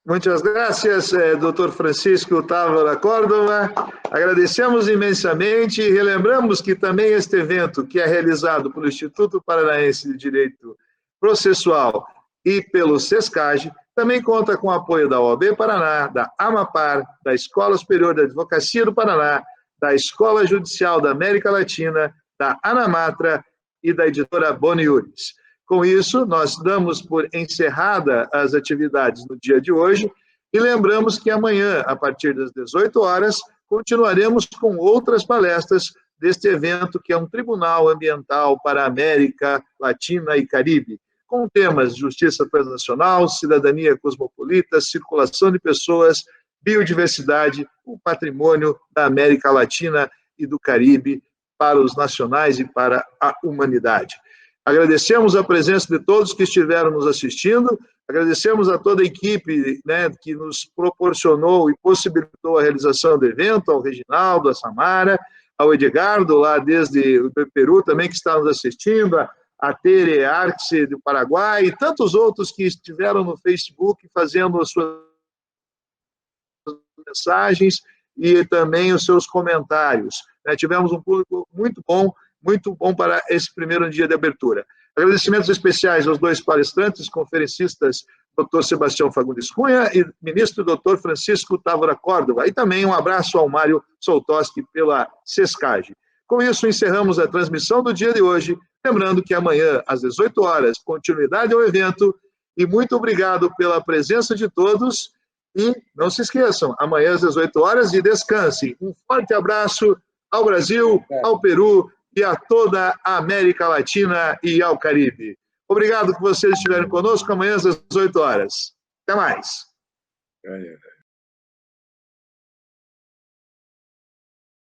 Muitas graças, doutor Francisco Távora Córdova. Agradecemos imensamente e relembramos que também este evento, que é realizado pelo Instituto Paranaense de Direito Processual e pelo SESCAG, também conta com o apoio da OAB Paraná, da AMAPAR, da Escola Superior de Advocacia do Paraná, da Escola Judicial da América Latina, da ANAMATRA e da editora Boni Iuris. Com isso, nós damos por encerrada as atividades no dia de hoje e lembramos que amanhã, a partir das 18 horas, continuaremos com outras palestras deste evento, que é um tribunal ambiental para a América Latina e Caribe, com temas de justiça transnacional, cidadania cosmopolita, circulação de pessoas, biodiversidade, o patrimônio da América Latina e do Caribe para os nacionais e para a humanidade. Agradecemos a presença de todos que estiveram nos assistindo, agradecemos a toda a equipe, né, que nos proporcionou e possibilitou a realização do evento, ao Reginaldo, a Samara, ao Edgardo, lá desde o Peru também, que está nos assistindo, a Tere Arce, do Paraguai, e tantos outros que estiveram no Facebook fazendo as suas mensagens e também os seus comentários. Tivemos um público muito bom para esse primeiro dia de abertura. Agradecimentos especiais aos dois palestrantes, conferencistas, Dr. Sebastião Fagundes Cunha e ministro Dr. Francisco Távora Córdova, e também um abraço ao Mário Soltowski pela SESCAG. Com isso, encerramos a transmissão do dia de hoje, lembrando que amanhã, às 18 horas, continuidade ao evento, e muito obrigado pela presença de todos, e não se esqueçam, amanhã às 18 horas, e descansem. Um forte abraço ao Brasil, ao Peru e a toda a América Latina e ao Caribe. Obrigado por vocês estiverem conosco amanhã às 18 horas. Até mais.